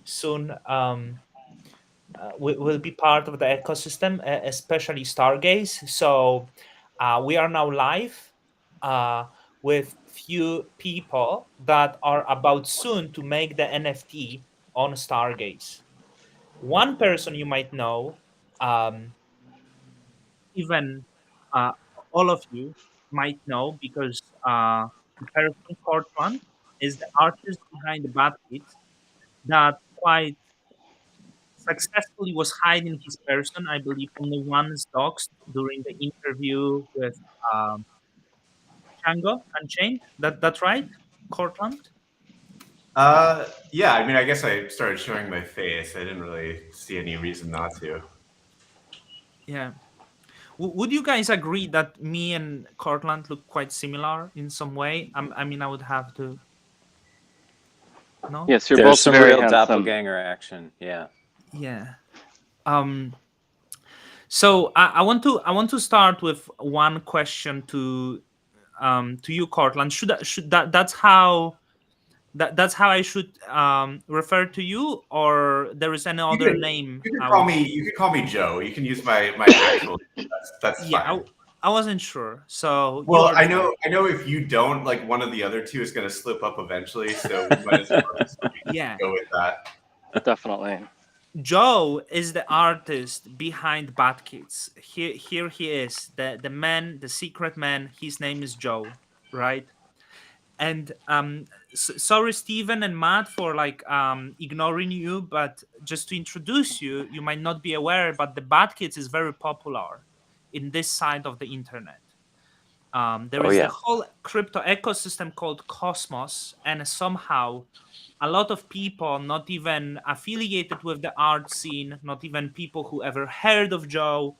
soon will be part of the ecosystem, especially Stargaze. So we are now live uh, with few people that are about soon to make the NFT on Stargaze. One person you might know, um, even uh, all of you might know, because the person Cortland is the artist behind the Bad Kids that quite successfully was hiding his person. I believe only once doxed during the interview with um, Django Unchained. That's right, Cortland. Yeah, I mean, I guess I started showing my face. I didn't really see any reason not to. Yeah. Would you guys agree that me and Cortland look quite similar in some way? I mean, I would have to. No. Yes, you're There's both some very real handsome. doppelganger action. Yeah. Yeah. Um. So I want to start with one question to you, Cortland. Should that's how that's how I should refer to you, or there is any You other can name you can I call would? me Joe. You can use my actual. That's Yeah, fine. I wasn't sure. So you Well, are Joe. I know if you don't, like one of the other two is going to slip up eventually, so we might as well just Yeah, go with that. Definitely. Joe is the artist behind Bad Kids. Here he is, the man, the secret man. His name is Joe, right? And sorry, Stephen and Matt, for like ignoring you, but just to introduce you, you might not be aware, but the Bad Kids is very popular in this side of the internet. There Oh is the yeah. whole crypto ecosystem called Cosmos, and somehow a lot of people not even affiliated with the art scene, not even people who ever heard of Joe,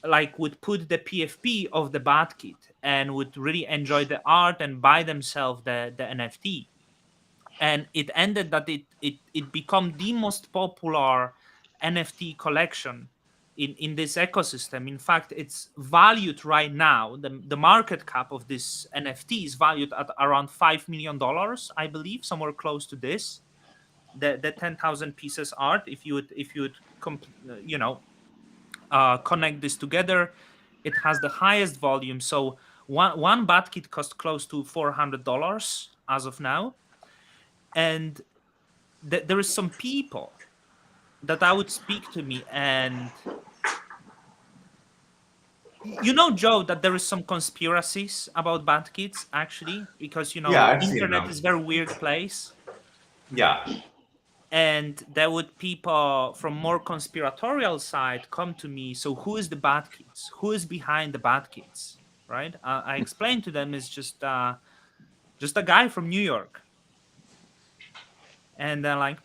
like would put the PFP of the Bad Kit and would really enjoy the art and buy themselves the NFT. And it ended that it become the most popular NFT collection in this ecosystem. In fact, it's valued right now. The market cap of this NFT is valued at around $5 million, I believe, somewhere close to this. The 10,000 pieces art. If you would connect this together, it has the highest volume. So one bat kit cost close to $400 as of now, and there is some people that I would speak to me, and Joe, that there is some conspiracies about bat kits actually, because Yeah, I've seen internet them. is very weird place, Yeah, and there would people from more conspiratorial side come to me. So who is the bad kids? Who is behind the bad kids? Right? I explained to them it's just a guy from New York, and they're like,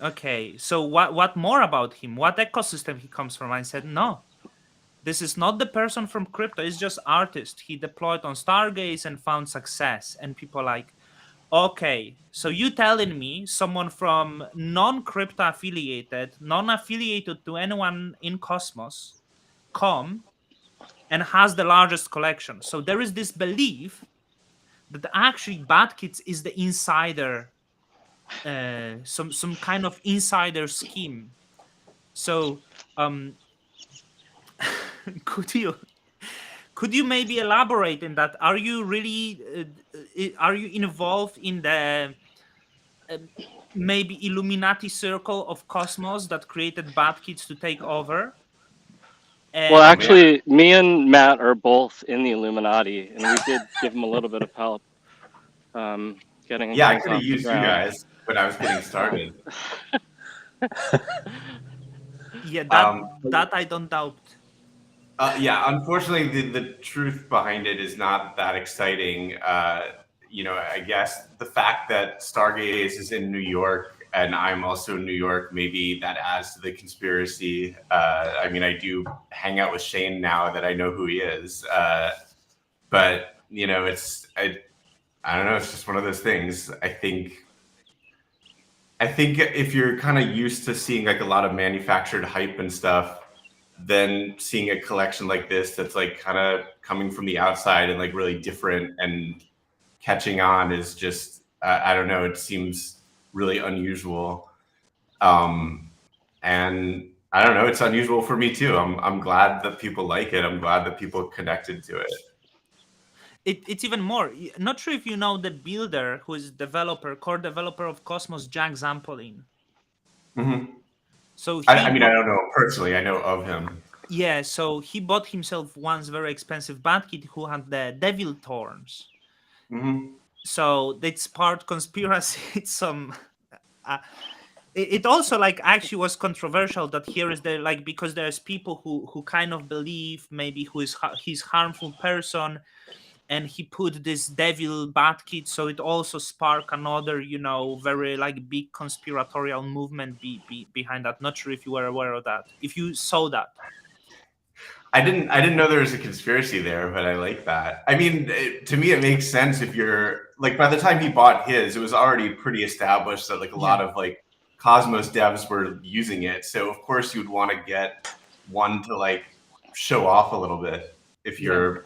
okay. So what more about him? What ecosystem he comes from? I said, no, this is not the person from crypto. It's just artist. He deployed on Stargaze and found success, and people like, okay, so you telling me someone from non-crypto affiliated, non-affiliated to anyone in Cosmos, come and has the largest collection. So there is this belief that actually Bad Kids is the insider, some kind of insider scheme. So could you maybe elaborate in that? Are you really are you involved in the um, maybe Illuminati circle of Cosmos that created Bad Kids to take over? Well, oh And man, actually, me and Matt are both in the Illuminati, and we did give him a little bit of help getting yeah, I things could have off the used you ground. guys when I was getting started. yeah, Um, that I don't doubt. yeah, unfortunately, the truth behind it is not that exciting. I guess the fact that Stargaze is in New York and I'm also in New York, maybe that adds to the conspiracy. I mean, I do hang out with Shane now that I know who he is, but I don't know. It's just one of those things. I think if you're kind of used to seeing like a lot of manufactured hype and stuff, then seeing a collection like this that's like kind of coming from the outside and like really different and catching on is just I don't know. It seems really unusual. And I don't know, it's unusual for me too. I'm glad that people like it. I'm glad that people connected to it. It's even more. Not sure if you know the builder who is core developer of Cosmos, Jack Zampolin. Mm-hmm. So I mean, I don't know personally. I know of him. yeah, so he bought himself once very expensive Batkit who had the devil thorns. Mm-hmm. So it's part conspiracy. It's some. Uh, it also like actually was controversial that here is the like because there's people who kind of believe maybe he's harmful person, and he put this devil bat kit, so it also spark another very like big conspiratorial movement behind that. Not sure if you were aware of that, if you saw that. I didn't know there was a conspiracy there, but I like that. I mean, to me, it makes sense if you're like, by the time he bought his, it was already pretty established that like a lot of like Cosmos devs were using it. So of course you'd want to get one to like show off a little bit if you're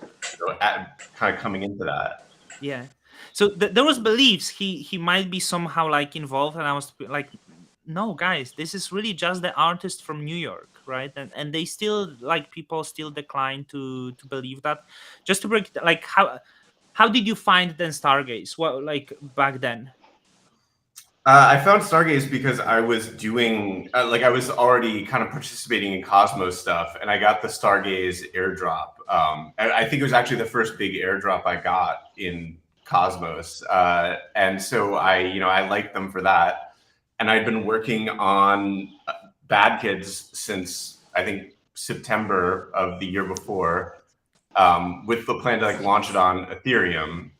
kind of coming into that. Yeah. So there was beliefs he might be somehow like involved, and I was like, no guys, this is really just the artist from New York, right? And they still like people still decline to believe that. Just to break like how did you find then Stargaze? Well, like back then. I found Stargaze because I was doing like I was already kind of participating in Cosmos stuff, and I got the Stargaze airdrop. I think it was actually the first big airdrop I got in Cosmos, and so I liked them for that. And I'd been working on Bad Kids since I think September of the year before, with the plan to like launch it on Ethereum,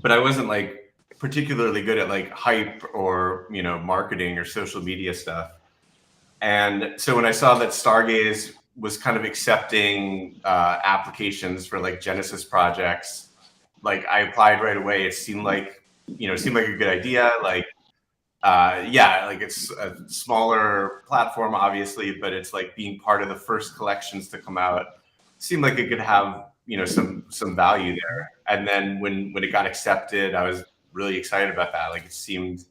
but I wasn't like particularly good at like hype or marketing or social media stuff. And so when I saw that Stargaze was kind of accepting applications for like Genesis projects, like I applied right away. It seemed like a good idea. Like yeah, like it's a smaller platform, obviously, but it's like being part of the first collections to come out. Seemed like it could have some value there. And then when it got accepted, I was really excited about that. Like it seemed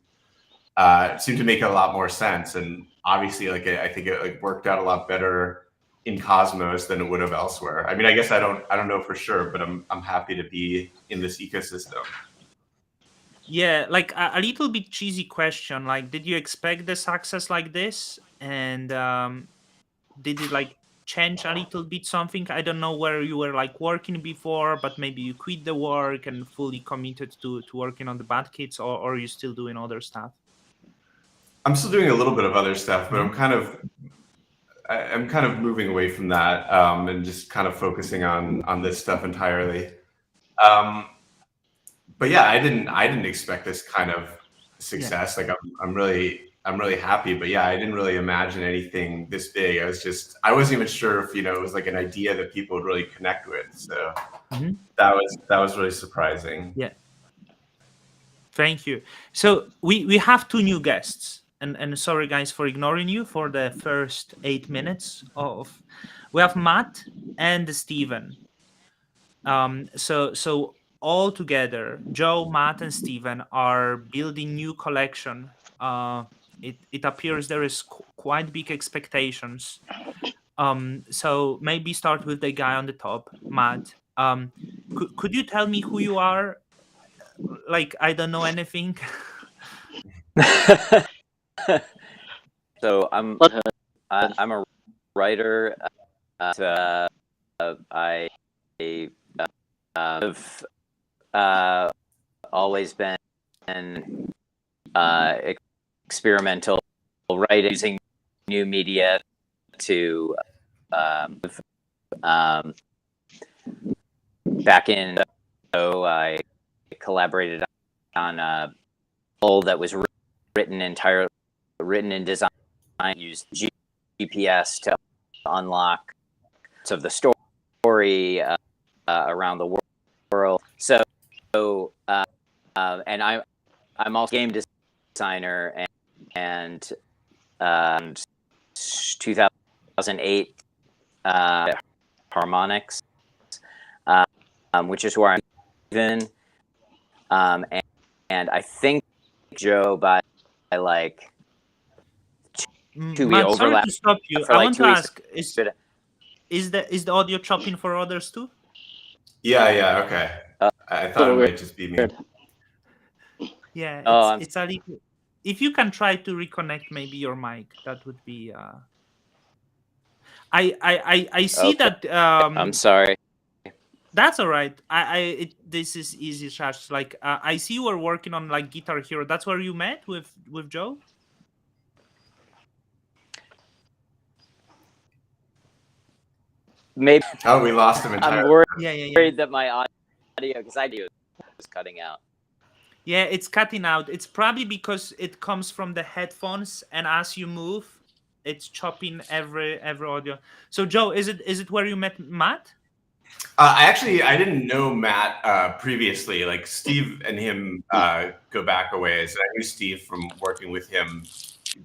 to make a lot more sense. And obviously, like I think it like worked out a lot better in Cosmos than it would have elsewhere. I mean, I guess I don't know for sure, but I'm happy to be in this ecosystem. Yeah, like a little bit cheesy question. Like, did you expect the success like this? And did it like change a little bit something? I don't know where you were like working before, but maybe you quit the work and fully committed to working on the bad kids, or are you still doing other stuff? I'm still doing a little bit of other stuff, but Mhm. I'm kind of moving away from that, and just kind of focusing on this stuff entirely. Um, but yeah, I didn't expect this kind of success. Like I'm really happy, but yeah, I didn't really imagine anything this big. I wasn't even sure if it was like an idea that people would really connect with. So Mhm. that was really surprising. Yeah. Thank you. So we have two new guests, and sorry guys for ignoring you for the first 8 minutes of. We have Matt and Steven. So all together, Joe, Matt, and Steven are building new collection. It appears there is quite big expectations. So maybe start with the guy on the top, Matt. Could you tell me who you are? Like I don't know anything. So I'm a writer. I have always been experimental writing, using new media to back in. So I collaborated on a poll that was written in design, used GPS to unlock of the story around the world. So and I'm also a game designer, and 2008 Harmonics, which is where I'm even, and I think Joe, by like 2 we Matt, sorry overlap to stop you. for I like want 2 to weeks. ask: is the audio chopping for others too? Yeah, okay. I thought it might just be me. Weird. Yeah, Oh, it's a little. If you can try to reconnect maybe your mic, that would be. I see okay. that. I'm sorry. That's all right. This is easy, Shash. Like I see you were working on like Guitar Hero. That's where you met with Joe. Maybe Oh, we lost him I'm entirely. worried Yeah. that my audio, because I do, is cutting out. Yeah, it's cutting out. It's probably because it comes from the headphones, and as you move, it's chopping every audio. So, Joe, is it where you met Matt? I didn't know Matt previously. Like Steve and him go back a ways. I knew Steve from working with him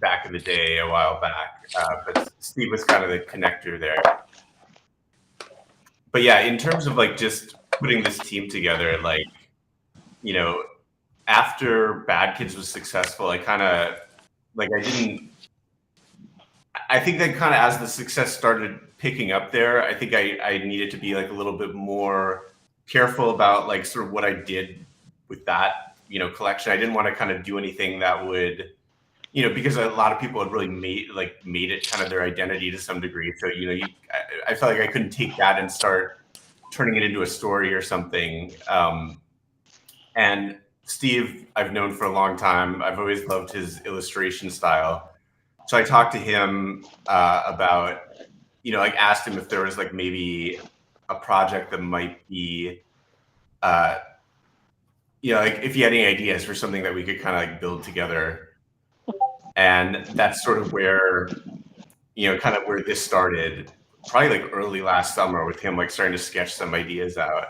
back in the day, a while back. But Steve was kind of the connector there. But yeah, in terms of like just putting this team together, like, you know, after Bad Kids was successful, I kind of like I think that kind of as the success started picking up there, I think I needed to be like a little bit more careful about like sort of what I did with that, collection. I didn't want to kind of do anything that would, because a lot of people had really made it kind of their identity to some degree. So, I felt like I couldn't take that and start turning it into a story or something. And Steve, I've known for a long time. I've always loved his illustration style. So I talked to him about, like asked him if there was like maybe a project that might be, like if he had any ideas for something that we could kind of like build together. And that's sort of where, kind of where this started, probably like early last summer with him like starting to sketch some ideas out.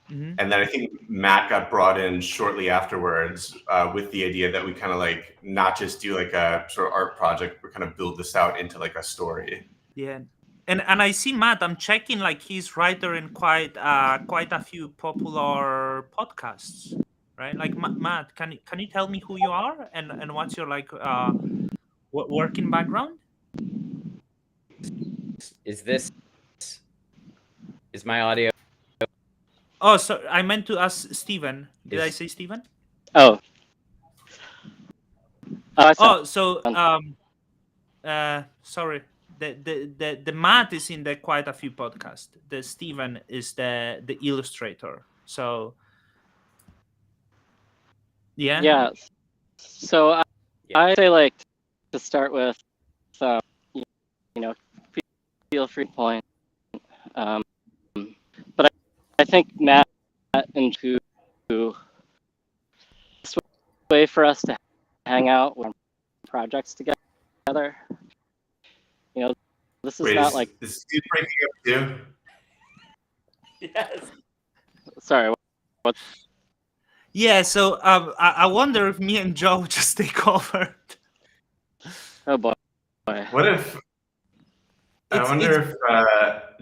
Mm-hmm. And then I think Matt got brought in shortly afterwards with the idea that we kind of like not just do like a sort of art project, but kind of build this out into like a story. Yeah, and I see Matt. I'm checking like he's writer in quite a few popular podcasts, right? Like Matt, can you tell me who you are and what's your like working background? Is my audio? Oh, so I meant to ask Steven. Did I say Steven? Oh. Oh, so sorry. The Matt is in the quite a few podcasts. The Steven is the illustrator. So yeah. Yeah. So I say like to start with, you know, feel free to point. But I think Matt into this way for us to hang out with projects together. This is not like. Is Steve breaking up too? Yes. Sorry. What? Yeah. So I wonder if me and Joe just take over. Oh boy. What if? I wonder if.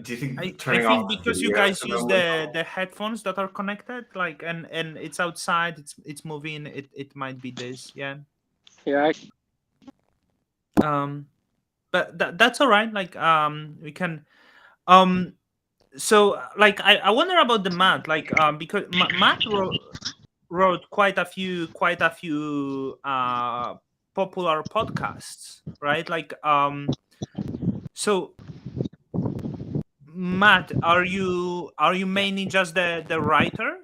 Do you think turning I think off because you guys use the headphones that are connected, like, and it's outside, it's moving. It might be this. Yeah. Here But that's all right. Like we can so like I wonder about the Matt, like because Matt wrote quite a few popular podcasts, right? Like so Matt, are you mainly just the writer?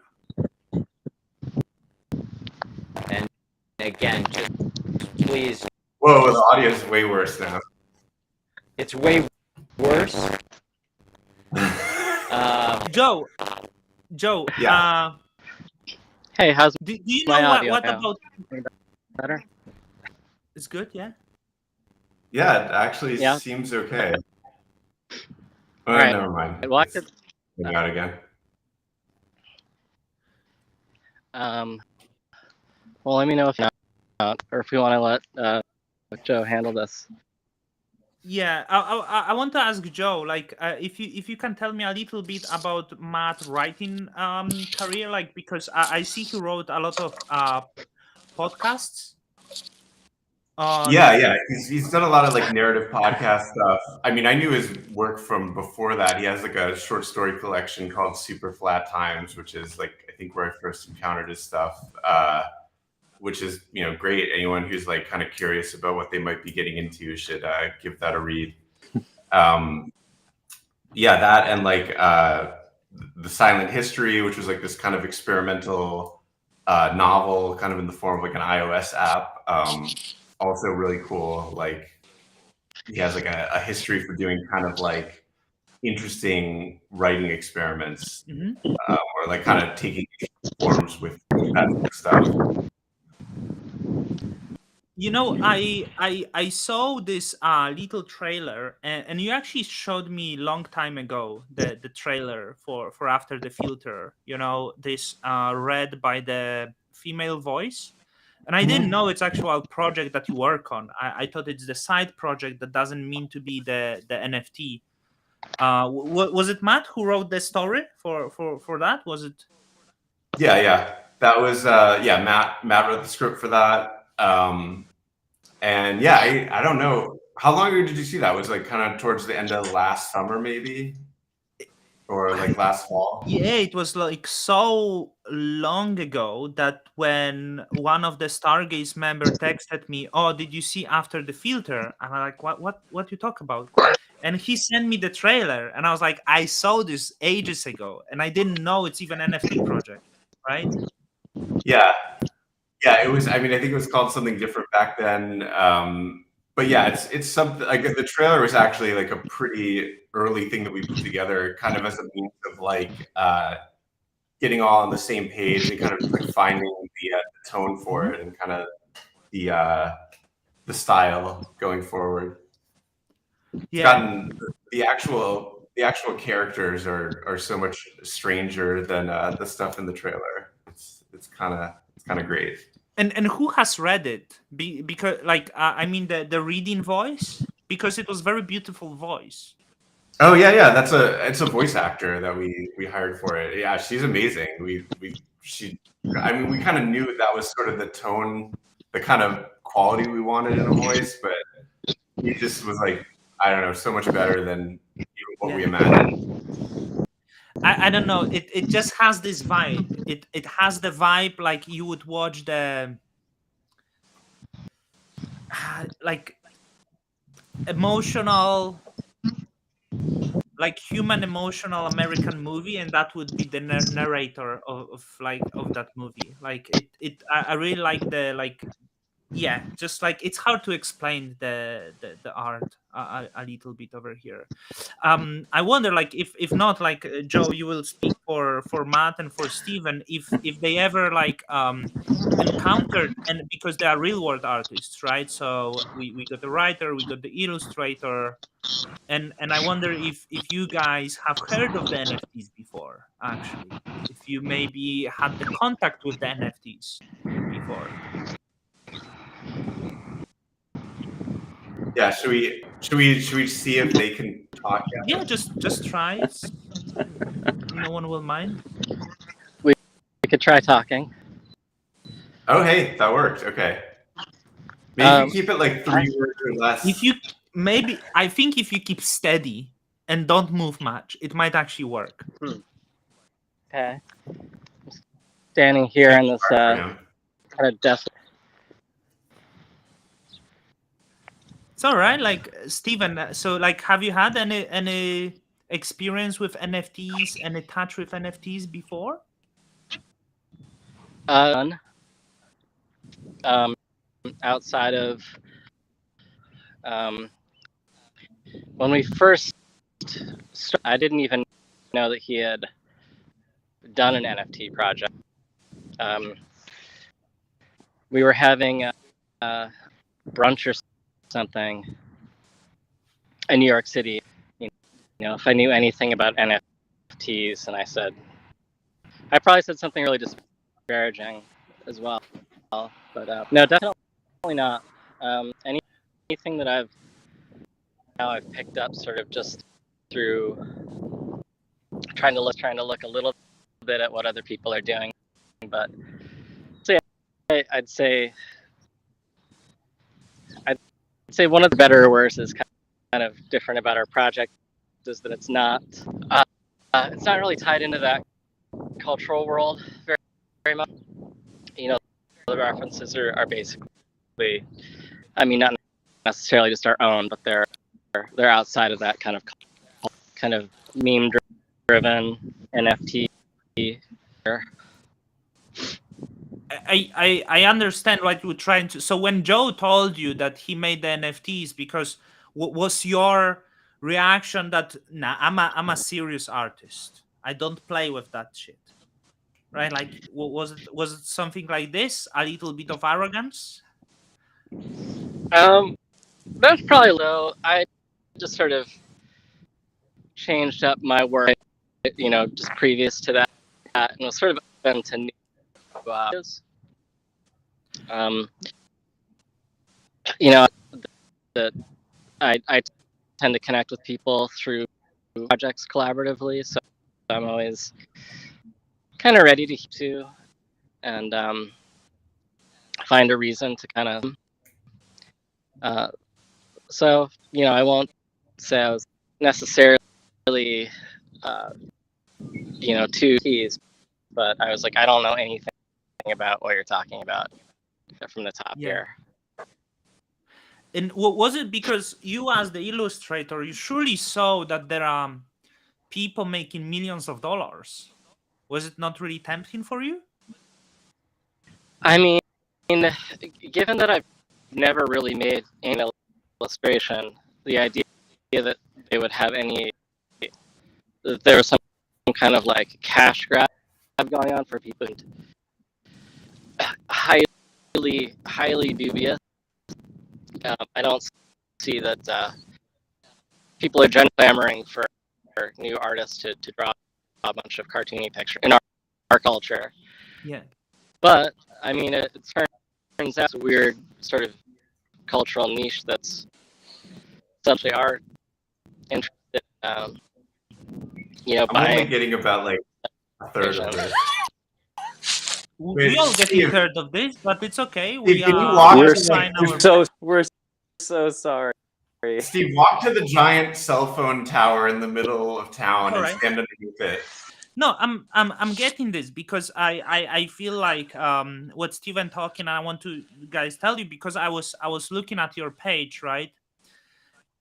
And again, just please. Whoa, the audio is way worse now. It's way worse. Joe. Yeah. Hey, how's Do you my know audio what now? about? Better? It's good, yeah. Yeah, it actually seems okay. Oh, All right. never mind. Well, I could, It's out again. well, let me know if not, or if we want to let Joe handle this. Yeah, I want to ask Joe, like, if you can tell me a little bit about Matt's writing career, like, because I see he wrote a lot of podcasts, Yeah. He's done a lot of like narrative podcast stuff. I mean, I knew his work from before that. He has like a short story collection called Super Flat Times, which is like I think where I first encountered his stuff. Which is great. Anyone who's like kind of curious about what they might be getting into should give that a read. Yeah, that and like the Silent History, which was like this kind of experimental novel, kind of in the form of like an iOS app. Also really cool. Like he has like a history for doing kind of like interesting writing experiments, or like kind of taking forms with that stuff. I saw this little trailer, and you actually showed me long time ago the trailer for After the Filter. This read by the female voice, and I didn't know it's actual project that you work on. I thought it's the side project that doesn't mean to be the NFT. Was it Matt who wrote the story for that? Was it? Yeah. That was Matt wrote the script for that. And yeah, I don't know. How long ago did you see that? Was it like kind of towards the end of last summer, maybe? Or like last fall? Yeah, it was like so long ago that when one of the Stargaze member texted me, "Oh, did you see After the Filter?" And I'm like, "What you talk about?" And he sent me the trailer, and I was like, "I saw this ages ago, and I didn't know it's even NFT project, right?" Yeah. It was. I mean, I think it was called something different back then. But yeah, it's something like the trailer was actually like a pretty early thing that we put together, kind of as a means of like getting all on the same page and kind of like finding the tone for it and kind of the style going forward. It's gotten the actual characters are so much stranger than the stuff in the trailer. It's kind of great. And who has read it? Because like I mean the reading voice, because it was very beautiful voice. Oh yeah. It's a voice actor that we hired for it. Yeah, she's amazing. I mean, we kind of knew that was sort of the tone, the kind of quality we wanted in a voice, but he just was like, I don't know, so much better than what we imagined. I don't know. It just has this vibe. It has the vibe like you would watch the like emotional, like human emotional American movie, and that would be the narrator of that movie. Like I really like the like yeah, just like it's hard to explain the art a little bit over here. I wonder like if not like Joe, you will speak for Matt and for Steven, if they ever like encountered, and because they are real world artists, right? So we got the writer, we got the illustrator, and I wonder if you guys have heard of the NFTs before, actually, if you maybe had the contact with the NFTs before. Yeah, should we see if they can talk? Yeah, just try. No one will mind. We could try talking. Oh, hey, that worked. Okay. Maybe we keep it like 3 words or less. If you maybe, I think if you keep steady and don't move much, it might actually work. Okay. I'm standing here in this kind of desk. It's all right. Like Steven, so like, have you had any experience with NFTs, any touch with NFTs before? Outside of when we first started, I didn't even know that he had done an NFT project. We were having a brunch or something in New York City. You know, if I knew anything about NFTs, and I probably said something really disparaging as well. But no, definitely not. Anything that I've picked up sort of just through trying to look a little bit at what other people are doing. But so yeah, I'd say say one of the better or worse is kind of different about our project is that it's not really tied into that cultural world very much. You know, the references are basically, I mean, not necessarily just our own, but they're outside of that kind of meme driven NFT. I understand what you're trying to. So when Joe told you that he made the NFTs, because what was your reaction that nah, I'm a serious artist. I don't play with that shit. Right? Like was it something like this? A little bit of arrogance? That's probably low. I just sort of changed up my work, just previous to that, and was sort of open to new um, that I tend to connect with people through projects collaboratively, so I'm always kind of ready to and find a reason to kind of so I won't say I was necessarily too keys, but I was like, I don't know anything about what you're talking about from the top here. And was it because you, as the illustrator, you surely saw that there are people making millions of dollars? Was it not really tempting for you? I mean, given that I've never really made any illustration, the idea that they would have that there was some kind of like cash grab going on for people, highly dubious. I don't see that people are clamoring for new artists to draw a bunch of cartoony pictures in our culture. Yeah. But I mean, it turns out it's a weird sort of cultural niche that's essentially our interested. I'm only getting about like a third of this. We all get a third of this, but it's okay. We're so sorry. Steve, walk to the giant cell phone tower in the middle of town and stand underneath it. No, I'm getting this because I feel like what Steven talking. I want to guys tell you because I was looking at your page, right,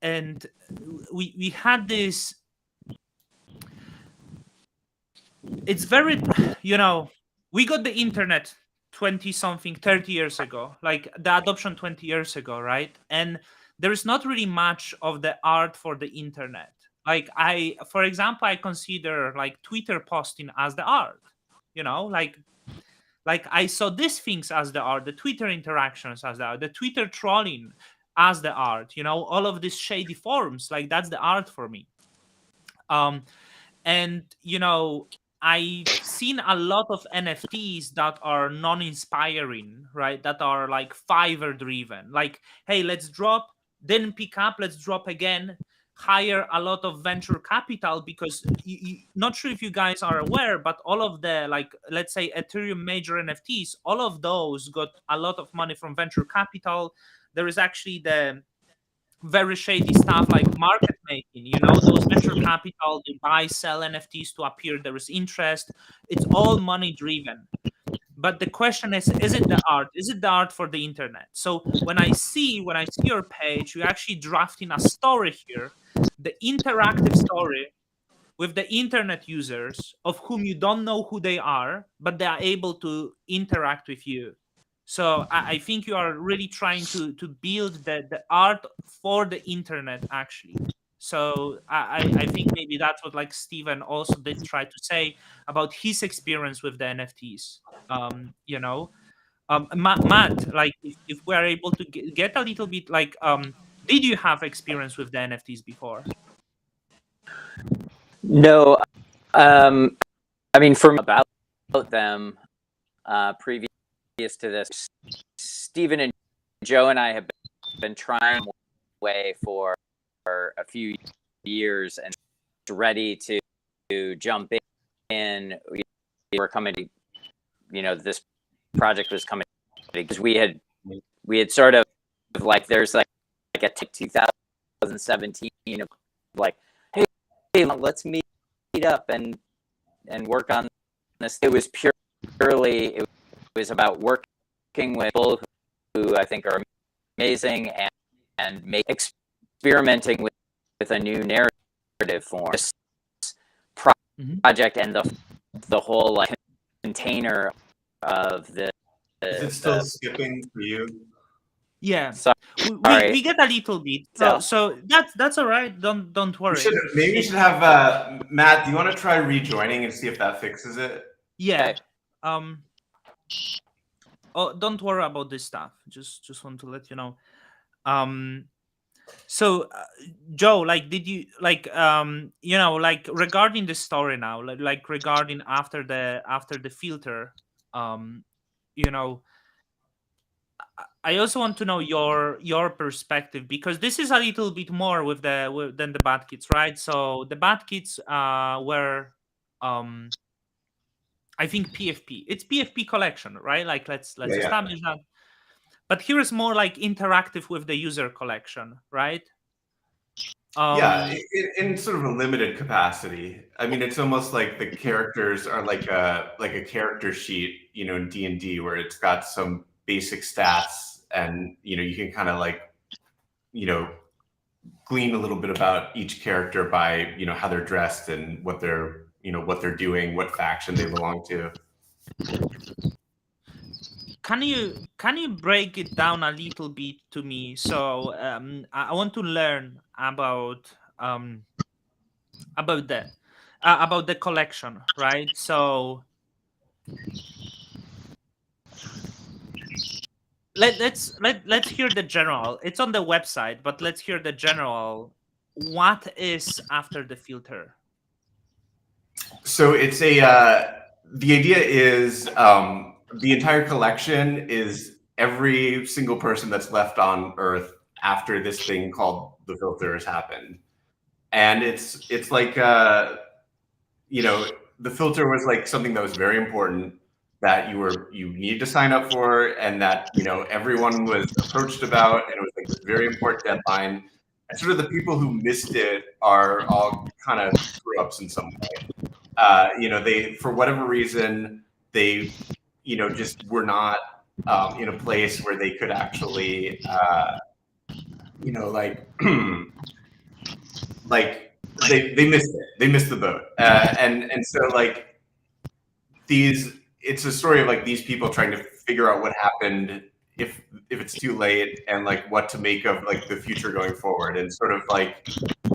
and we had this. It's very, we got the internet 30 years ago, like the adoption 20 years ago, right? And there is not really much of the art for the internet. Like for example, I consider like Twitter posting as the art, like I saw these things as the art, the Twitter interactions as the art, the Twitter trolling as the art, all of these shady forums, like that's the art for me. And I've seen a lot of NFTs that are non-inspiring, right? That are like Fiverr driven. Like, hey, let's drop, then pick up, let's drop again, hire a lot of venture capital because not sure if you guys are aware, but all of the, like, let's say Ethereum major NFTs, all of those got a lot of money from venture capital. There is actually the very shady stuff like market making, those venture capital, they buy, sell NFTs to appear there is interest. It's all money driven. But the question is it the art? Is it the art for the internet? So when I see your page, you're actually drafting a story here, the interactive story with the internet users of whom you don't know who they are, but they are able to interact with you. So I think you are really trying to build the art for the internet, actually. So I think maybe that's what like Steven also did try to say about his experience with the NFTs. Matt, like if we are able to get a little bit like, did you have experience with the NFTs before? No, I mean, from about them previous to this, Stephen and Joe and I have been trying way for a few years and ready to jump in. We were coming to, this project was coming because we had sort of like, there's like a 2017 of like, hey, let's meet up and work on this. It was purely, it was about working with people who I think are amazing and experimenting with a new narrative form. This project and the whole like container of the. Is it still skipping for you? Yeah, sorry. we get a little bit. So that's all right. Don't worry. Maybe we should have Matt. Do you want to try rejoining and see if that fixes it? Yeah. Oh, don't worry about this stuff. Just want to let you know. So Joe, like, did you like you know, like regarding the story now, like regarding after the filter, you know, I also want to know your perspective, because this is a little bit more than the Bad Kids, right? So the Bad Kids were I think PFP. It's PFP collection, right? Like let's establish that. But here is more like interactive with the user collection, right? Yeah, in sort of a limited capacity. I mean, it's almost like the characters are like a character sheet, you know, in D&D, where it's got some basic stats, and you know, you can kind of like, you know, glean a little bit about each character by, you know, how they're dressed and what they're, you know, what they're doing, what faction they belong to. Can you break it down a little bit to me? So I want to learn about the collection, right? So let's hear the general. It's on the website, but let's hear the general. What is after the filter? So it's the idea is the entire collection is every single person that's left on Earth after this thing called the filter has happened. And it's like you know, the filter was like something that was very important that you need to sign up for, and that, you know, everyone was approached about, and it was like this very important deadline. And sort of the people who missed it are all kind of screw ups in some way. You know, they, for whatever reason, they, you know, just were not in a place where they could actually, you know, like, like they missed it. They missed the boat, and so like it's a story of like these people trying to figure out what happened if it's too late, and like what to make of like the future going forward, and sort of like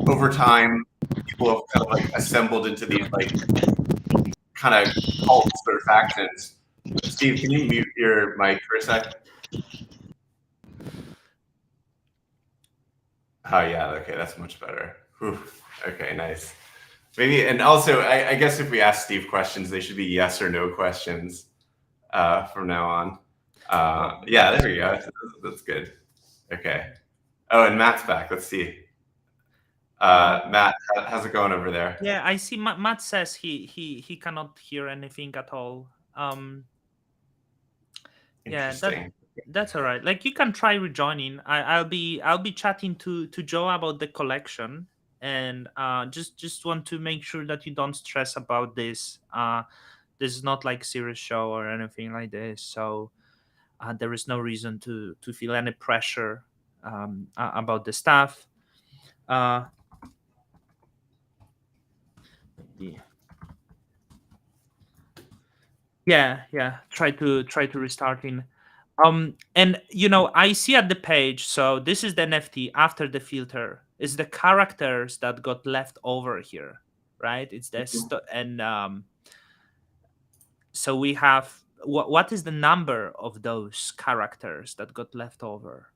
over time people have kind of like assembled into these like kind of cults or factions. Steve, can you mute your mic for a sec? Oh yeah, okay, that's much better. Whew. Okay, nice. Maybe, and also, I guess if we ask Steve questions, they should be yes or no questions from now on. Yeah, there we go. That's good. Okay. Oh, and Matt's back. Let's see. Matt, how's it going over there? Yeah, I see. Matt says he cannot hear anything at all. Yeah, that's all right. Like, you can try rejoining. I'll be chatting to Joe about the collection, and just want to make sure that you don't stress about this. This is not like serious show or anything like this, so there is no reason to feel any pressure about the stuff. Yeah. Try to restarting. And you know, I see at the page. So this is the NFT after the filter. Is the characters that got left over here, right? It's the and so we have what is the number of those characters that got left over?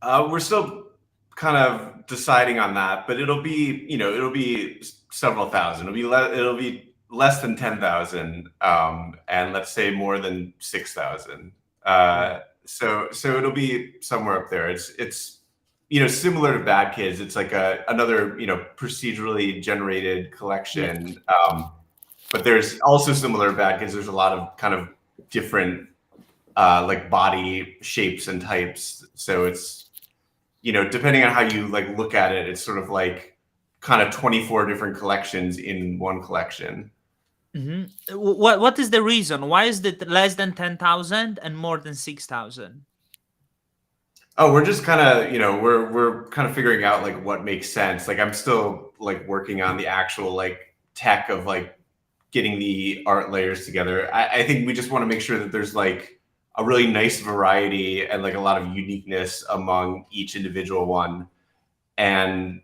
We're still kind of deciding on that, but it'll be, you know, it'll be several thousand. It'll be less than 10,000, and let's say more than 6,000. So it'll be somewhere up there. It's you know, similar to Bad Kids. It's like another, you know, procedurally generated collection. But there's also similar to Bad Kids. There's a lot of kind of different like body shapes and types. So it's, depending on how you like look at it, it's sort of like kind of 24 different collections in one collection. What is the reason? Why is it less than 10,000 and more than 6,000? Oh, we're just kind of, we're kind of figuring out like what makes sense. Like I'm still like working on the actual like tech of like getting the art layers together. I think we just want to make sure that there's like a really nice variety and like a lot of uniqueness among each individual one. And,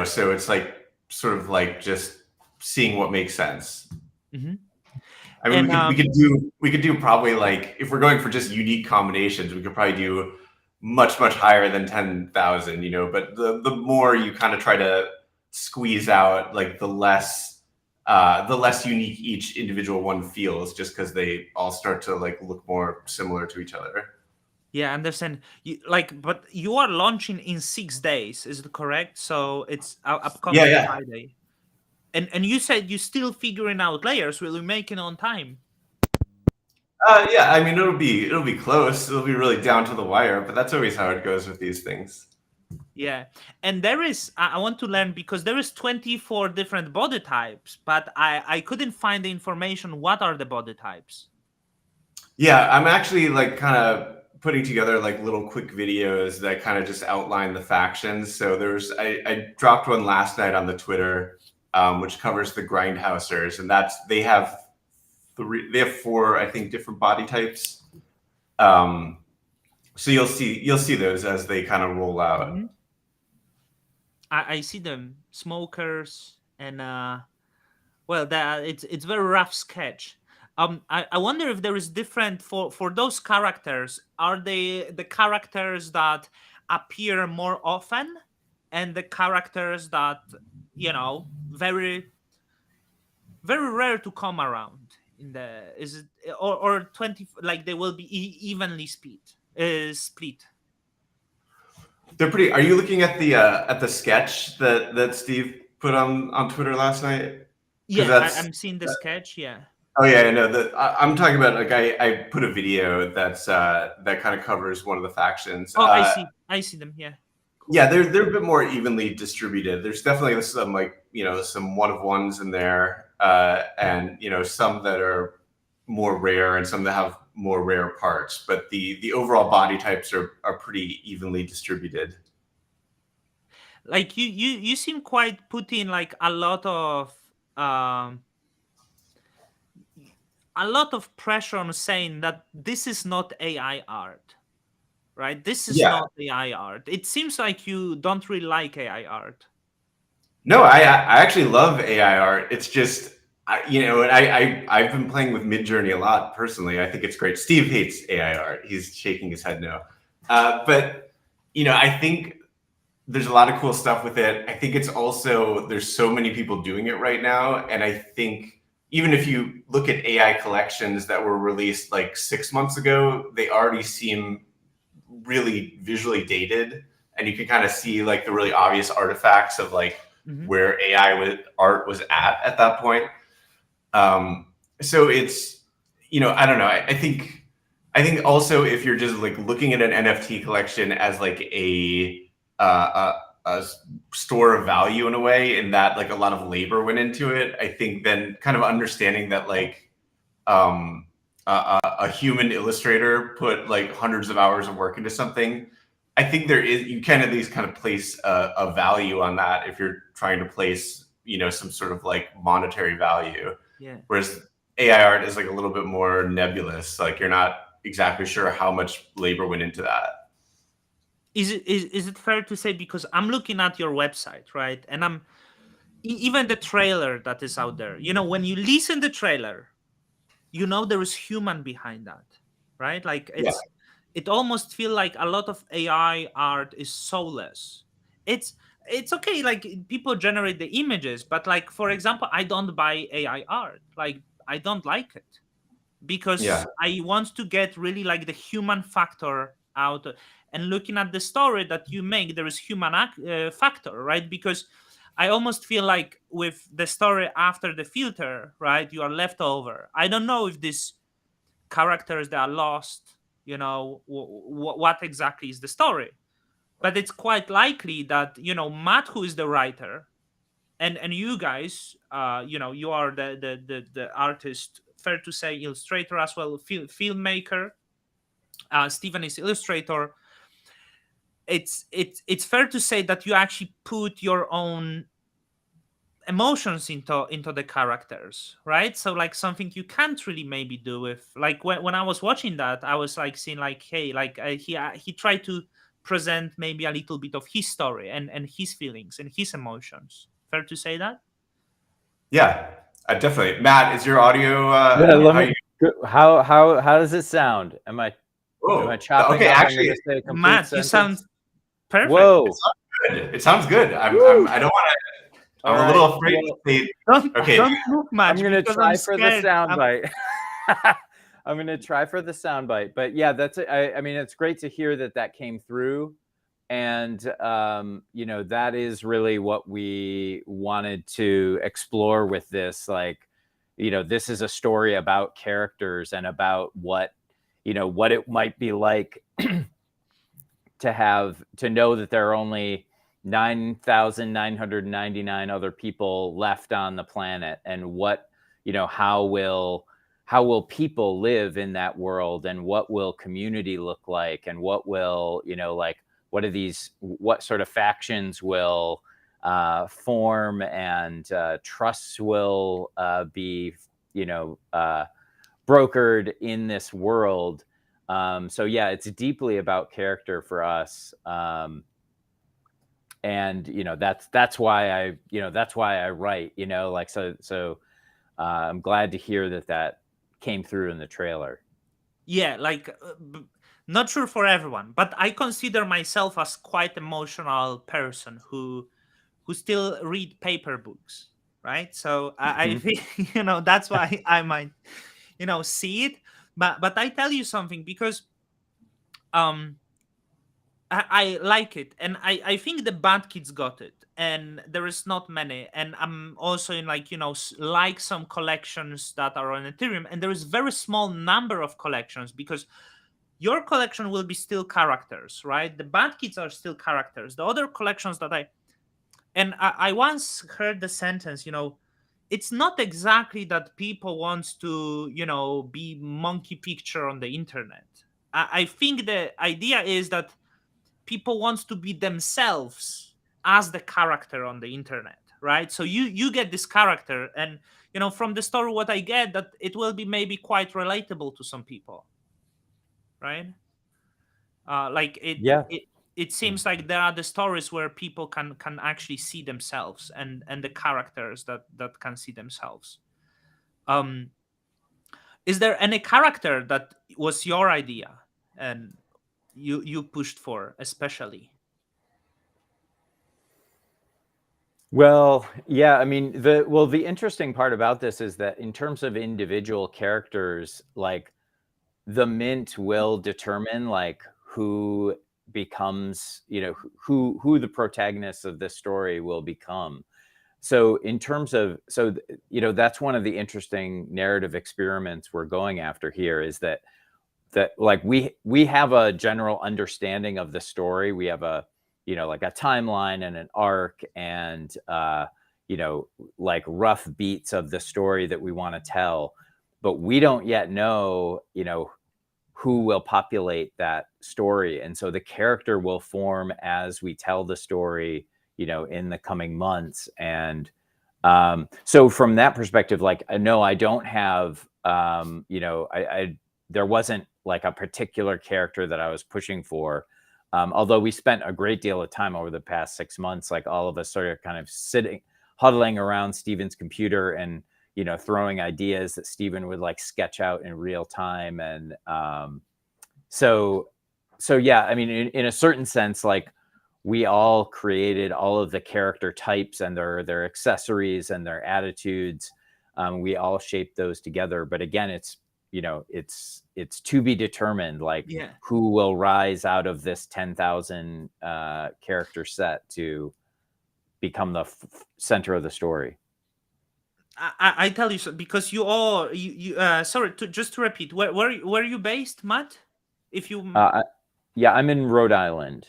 so it's like sort of like just seeing what makes sense. Mm-hmm. I mean, And we could do probably like if we're going for just unique combinations, we could probably do much higher than 10,000. But the more you kind of try to squeeze out, like the less unique each individual one feels, just because they all start to like look more similar to each other. yeah, I understand. But you are launching in 6 days, is it correct? So it's upcoming Yeah. Friday. And you said you're still figuring out layers. Will you make it on time? Yeah, I mean it'll be close. It'll be really down to the wire, but that's always how it goes with these things. Yeah, and there is. I want to learn because there is 24 different body types, but I couldn't find the information. What are the body types? Yeah, I'm actually like kind of putting together like little quick videos that kind of just outline the factions. So I dropped one last night on the Twitter, which covers the grindhousers, and they have four, I think, different body types. So you'll see those as they kind of roll out. Mhm. I see them smokers and well, that it's very rough sketch. I wonder if there is different for those characters. Are they the characters that appear more often, and the characters that very very rare to come around in the is it or 20 like they will be evenly split. They're pretty. Are you looking at the sketch that Steve put on Twitter last night? Because Yeah, that's I'm seeing the sketch. Yeah. Oh yeah, I know that. I'm talking about like I put a video that kind of covers one of the factions. Oh, I see them. Yeah. Cool. Yeah, they're a bit more evenly distributed. There's definitely some like some one of ones in there, and some that are more rare and some that have more rare parts. But the overall body types are pretty evenly distributed. Like you seem quite putting like um a lot of pressure on saying that this is not AI art, right? This is Yeah. not AI art. It seems like you don't really like AI art. No, I actually love AI art. It's just and I've been playing with Midjourney a lot personally. I think it's great. Steve hates AI art. He's shaking his head no. But I think there's a lot of cool stuff with it. I think it's also there's so many people doing it right now, and I think even if you look at AI collections that were released like 6 months ago, they already seem really visually dated, and you can kind of see like the really obvious artifacts of like Mhm. where art was at that point. So it's I don't know. I think also if you're just like looking at an NFT collection as like a store of value in a way, in that like a lot of labor went into it, I think then kind of understanding that like a human illustrator put like hundreds of hours of work into something. I think you can at least kind of place a value on that if you're trying to place some sort of like monetary value. Yeah. Whereas AI art is like a little bit more nebulous. Like you're not exactly sure how much labor went into that. Is it fair to say, because I'm looking at your website, right? And even the trailer that is out there, when you listen the trailer, there is human behind that, right? Like Yeah. it almost feel like a lot of AI art is soulless. It's okay, like people generate the images, but like for example, I don't buy AI art. Like I don't like it Yeah. because I want to get really like the human factor out. And looking at the story that you make, there is human factor, right? Because I almost feel like with the story after the filter, right, you are left over. I don't know if these characters that are lost, what exactly is the story. but it's quite likely that, you know, Matt, who is the writer, and you guys, you know, you are the artist, fair to say, illustrator as well, filmmaker. Stephen is illustrator. It's fair to say that you actually put your own emotions into the characters, right? So like something you can't really maybe do with, like, when I was watching that, I was like seeing like, hey, like, he tried to present maybe a little bit of his story and his feelings and his emotions. Fair to say that? Yeah, definitely. Matt, is your audio? Yeah, let How me. you? How does it sound? Am I Oh, chopping okay. up? I'm going Actually, to say a complete Matt, you sound sentence. perfect. Whoa! good. It sounds good. I don't want to. All I'm a right. little afraid Well, to say. Don't Okay. don't move much, I'm going to because try I'm for the scared. soundbite. I'm going to try for the soundbite. But yeah, that's. I mean, it's great to hear that came through, and you know, that is really what we wanted to explore with this. Like, you know, this is a story about characters and about what, you know, what it might be like to know that there are only 9,999 other people left on the planet, and what, you know, how will people live in that world, and what will community look like, and what will, you know, like, what sort of factions will form, and trusts will be, you know, brokered in this world. So yeah, it's deeply about character for us. And you know, that's why I write, you know, like, so I'm glad to hear that came through in the trailer. Yeah, like, not sure for everyone, but I consider myself as quite emotional person who still read paper books, right? So I think, you know, that's why I might, you know, see it. But I tell you something, because um I like it, and I think the band kids got it, and there is not many, and I'm also in, like, you know, like some collections that are on Ethereum, and there is very small number of collections, because your collection will be still characters, right? The band kids are still characters. The other collections that I once heard the sentence, you know, it's not exactly that people wants to, you know, be monkey picture on the internet. I think the idea is that people wants to be themselves as the character on the internet, right? So you get this character, and, you know, from the story, what I get, that it will be maybe quite relatable to some people, right? Like Yeah. it seems like there are the stories where people can actually see themselves, and the characters that can see themselves. um is there any character that was your idea and you pushed for especially? Well, yeah, I mean, the interesting part about this is that in terms of individual characters, like, the mint will determine, like, who becomes, you know, who the protagonists of this story will become. So in terms of, you know, that's one of the interesting narrative experiments we're going after here, is that like, we have a general understanding of the story. We have a, you know, like, a timeline and an arc, and you know, like, rough beats of the story that we want to tell, but we don't yet know, you know, who will populate that story. And so the character will form as we tell the story, you know, in the coming months. And so from that perspective, like, no, I don't have, you know, there wasn't like a particular character that I was pushing for. Although we spent a great deal of time over the past 6 months, like, all of us sort of kind of huddling around Stephen's computer, and, you know, throwing ideas that Stephen would, like, sketch out in real time. And so yeah, I mean, in a certain sense, like, we all created all of the character types and their accessories and their attitudes. We all shaped those together. But again, it's, you know, it's to be determined, like, Yeah, who will rise out of this 10,000 character set to become the center of the story. I tell you so, because you sorry, just to repeat, where are you based, Matt? If you Yeah, I'm in Rhode Island.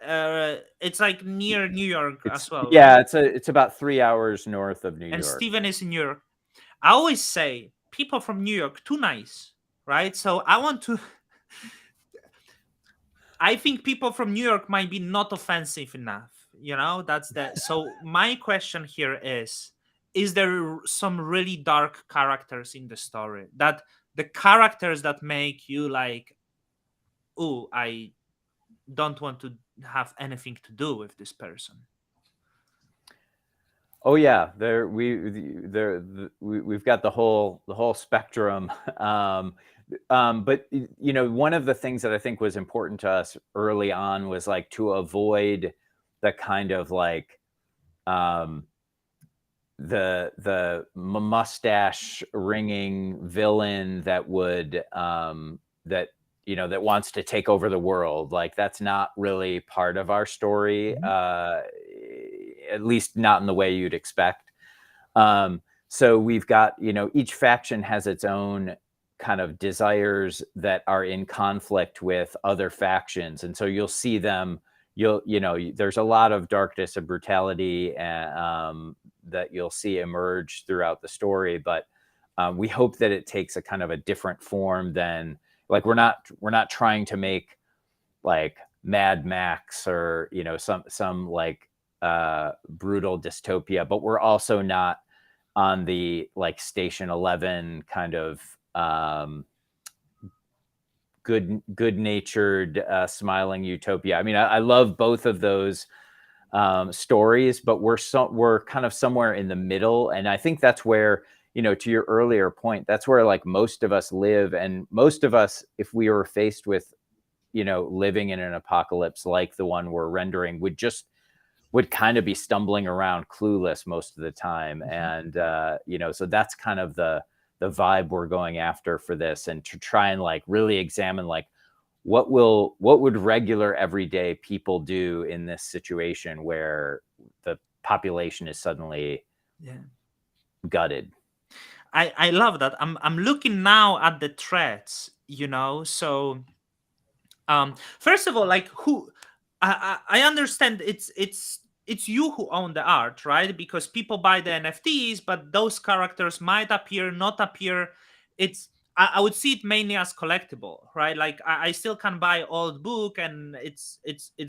It's like near New York as well, yeah, right? it's about 3 hours north of New And York. Steven is in New York. I always say people from New York too nice, right? So I want to. I think people from New York might be not offensive enough. That's the. So my question here is there some really dark characters in the story, that the characters that make you like, oh, I don't want to have anything to do with this person? Oh yeah, we've got the whole spectrum. But one of the things that I think was important to us early on was like to avoid the kind of like the mustache ringing villain that would that that wants to take over the world. Like that's not really part of our story, at least not in the way you'd expect. So we've got, each faction has its own kind of desires that are in conflict with other factions, and so you'll see them. There's a lot of darkness and brutality that you'll see emerge throughout the story, but we hope that it takes a kind of a different form than, like, we're not trying to make like Mad Max or some like brutal dystopia, but we're also not on the like Station 11 kind of good-natured smiling utopia. I mean, I love both of those stories, but we're kind of somewhere in the middle, and I think that's where, to your earlier point, that's where like most of us live. And most of us, if we were faced with living in an apocalypse like the one we're rendering, would kind of be stumbling around clueless most of the time. And so that's kind of the vibe we're going after for this, and to try and like really examine like what would regular everyday people do in this situation where the population is suddenly gutted. I love that. I'm looking now at the threads, so first of all, like, who I understand it's you who own the art, right? Because people buy the NFTs, but those characters might appear, not appear. I would see it mainly as collectible, right? Like I still can buy old book and its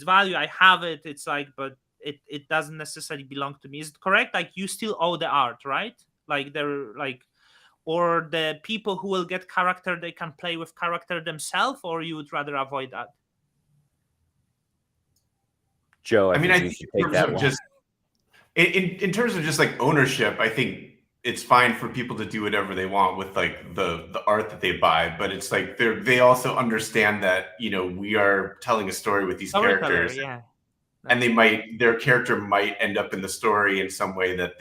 value. I have it. It's like, but it doesn't necessarily belong to me. Is it correct? Like you still owe the art, right? Like they're like, or the people who will get character, they can play with character themselves, or you would rather avoid that? Joe, I I mean, think I you think should in take terms that of one. just in terms of just like ownership, I think it's fine for people to do whatever they want with like the art that they buy, but it's like they also understand that we are telling a story with these Storyteller, characters, yeah. and their character might end up in the story in some way that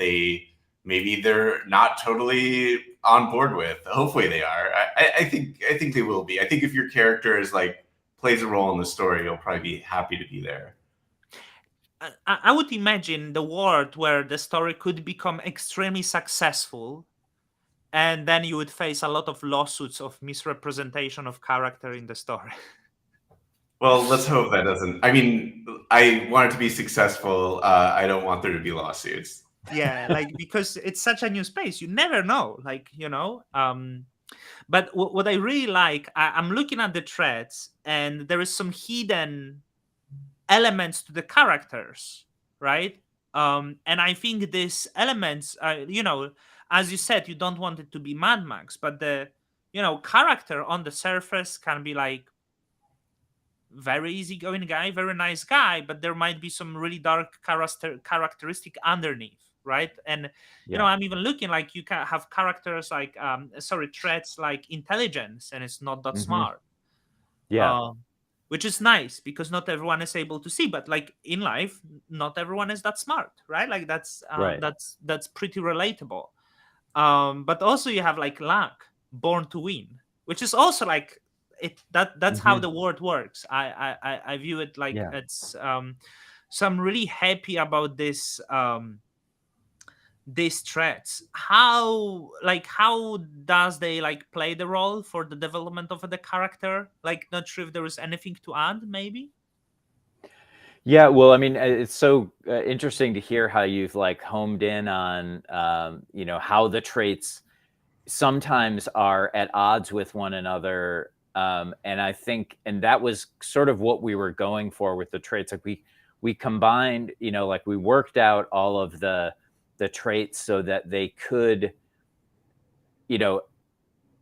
maybe they're not totally on board with. Hopefully they are. I think they will be. I think if your character is like plays a role in the story, you'll probably be happy to be there. I would imagine the world where the story could become extremely successful, and then you would face a lot of lawsuits of misrepresentation of character in the story. Well, let's hope that doesn't. I mean, I want it to be successful. I don't want there to be lawsuits. Yeah, like, because it's such a new space, you never know, like, but what I really like, I'm looking at the threads, and there is some hidden elements to the characters, right? And I think these elements are, as you said, you don't want it to be Mad Max, but the character on the surface can be like very easygoing guy, very nice guy, but there might be some really dark characteristic underneath, right? And I'm even looking like you can have characters like traits like intelligence, and it's not that smart. Yeah. Which is nice because not everyone is able to see, but like in life, not everyone is that smart, right? Like Right. that's pretty relatable. But also you have like luck, born to win, which is also like that's how the world works. I view it like Yeah. it's so I'm really happy about this these threats. How does they like play the role for the development of the character? Like, not sure if there is anything to add, maybe. Yeah, well, I mean, it's so interesting to hear how you've like homed in on, you know, how the traits sometimes are at odds with one another. And I think, and that was sort of what we were going for with the traits. Like we combined, you know, like we worked out all of the traits so that they could, you know,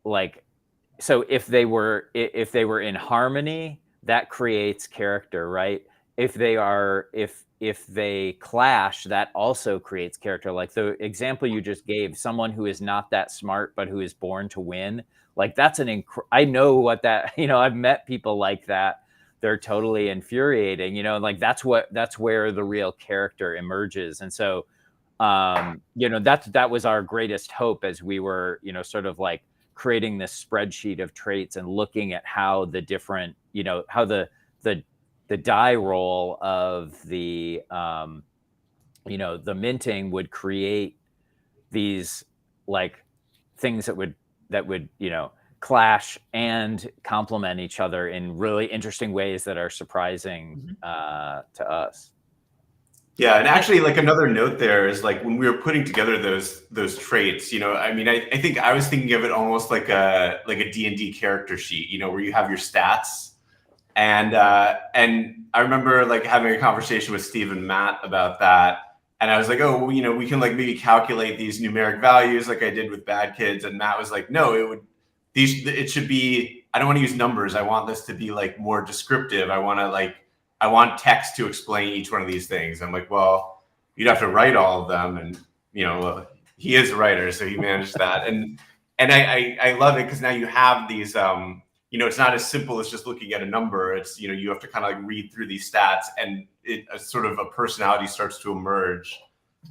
like, so if they were in harmony, that creates character, right? If they clash, that also creates character. Like the example you just gave, someone who is not that smart but who is born to win, like that's I know what that, you know, I've met people like that. They're totally infuriating, you know, like that's where the real character emerges. And so you know, that was our greatest hope as we were, you know, sort of like creating this spreadsheet of traits and looking at how the different, you know, how the die roll of the you know, the minting would create these like things that would you know, clash and complement each other in really interesting ways that are surprising to us. Yeah, and actually, like another note there is like when we were putting together those traits, you know, I mean, I think I was thinking of it almost like a D&D character sheet, you know, where you have your stats, and I remember like having a conversation with Steve and Matt about that, and I was like, oh, well, you know, we can like maybe calculate these numeric values like I did with Bad Kids, and Matt was like, no, it should be. I don't want to use numbers. I want this to be like more descriptive. I want text to explain each one of these things. I'm like, well, you'd have to write all of them, and you know, he is a writer, so he managed that, and I love it because now you have these, you know, it's not as simple as just looking at a number. It's, you know, you have to kind of like read through these stats, and a sort of a personality starts to emerge.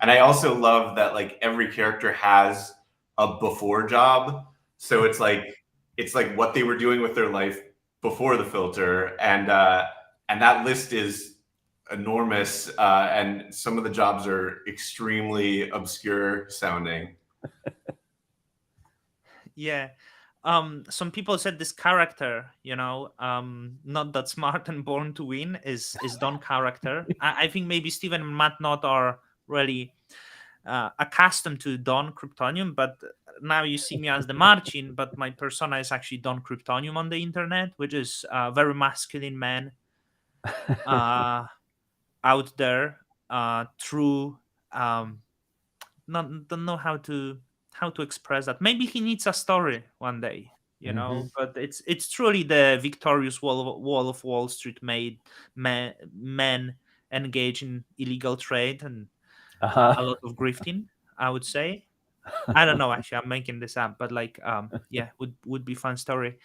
And I also love that like every character has a before job, so it's like what they were doing with their life before the filter, and that list is enormous, and some of the jobs are extremely obscure sounding. Yeah. Some people said this character, you know, not that smart and born to win is Don character. I think maybe Steven and Matt not are really accustomed to Don Kryptonium, but now you see me as the Marcin, but my persona is actually Don Kryptonium on the internet, which is a very masculine man out there, true. Don't know how to express that. Maybe he needs a story one day, you know. But it's truly the victorious wall of Wall Street made men engage in illegal trade and a lot of grifting, I would say. I don't know, actually, I'm making this up, but like yeah, would be fun story.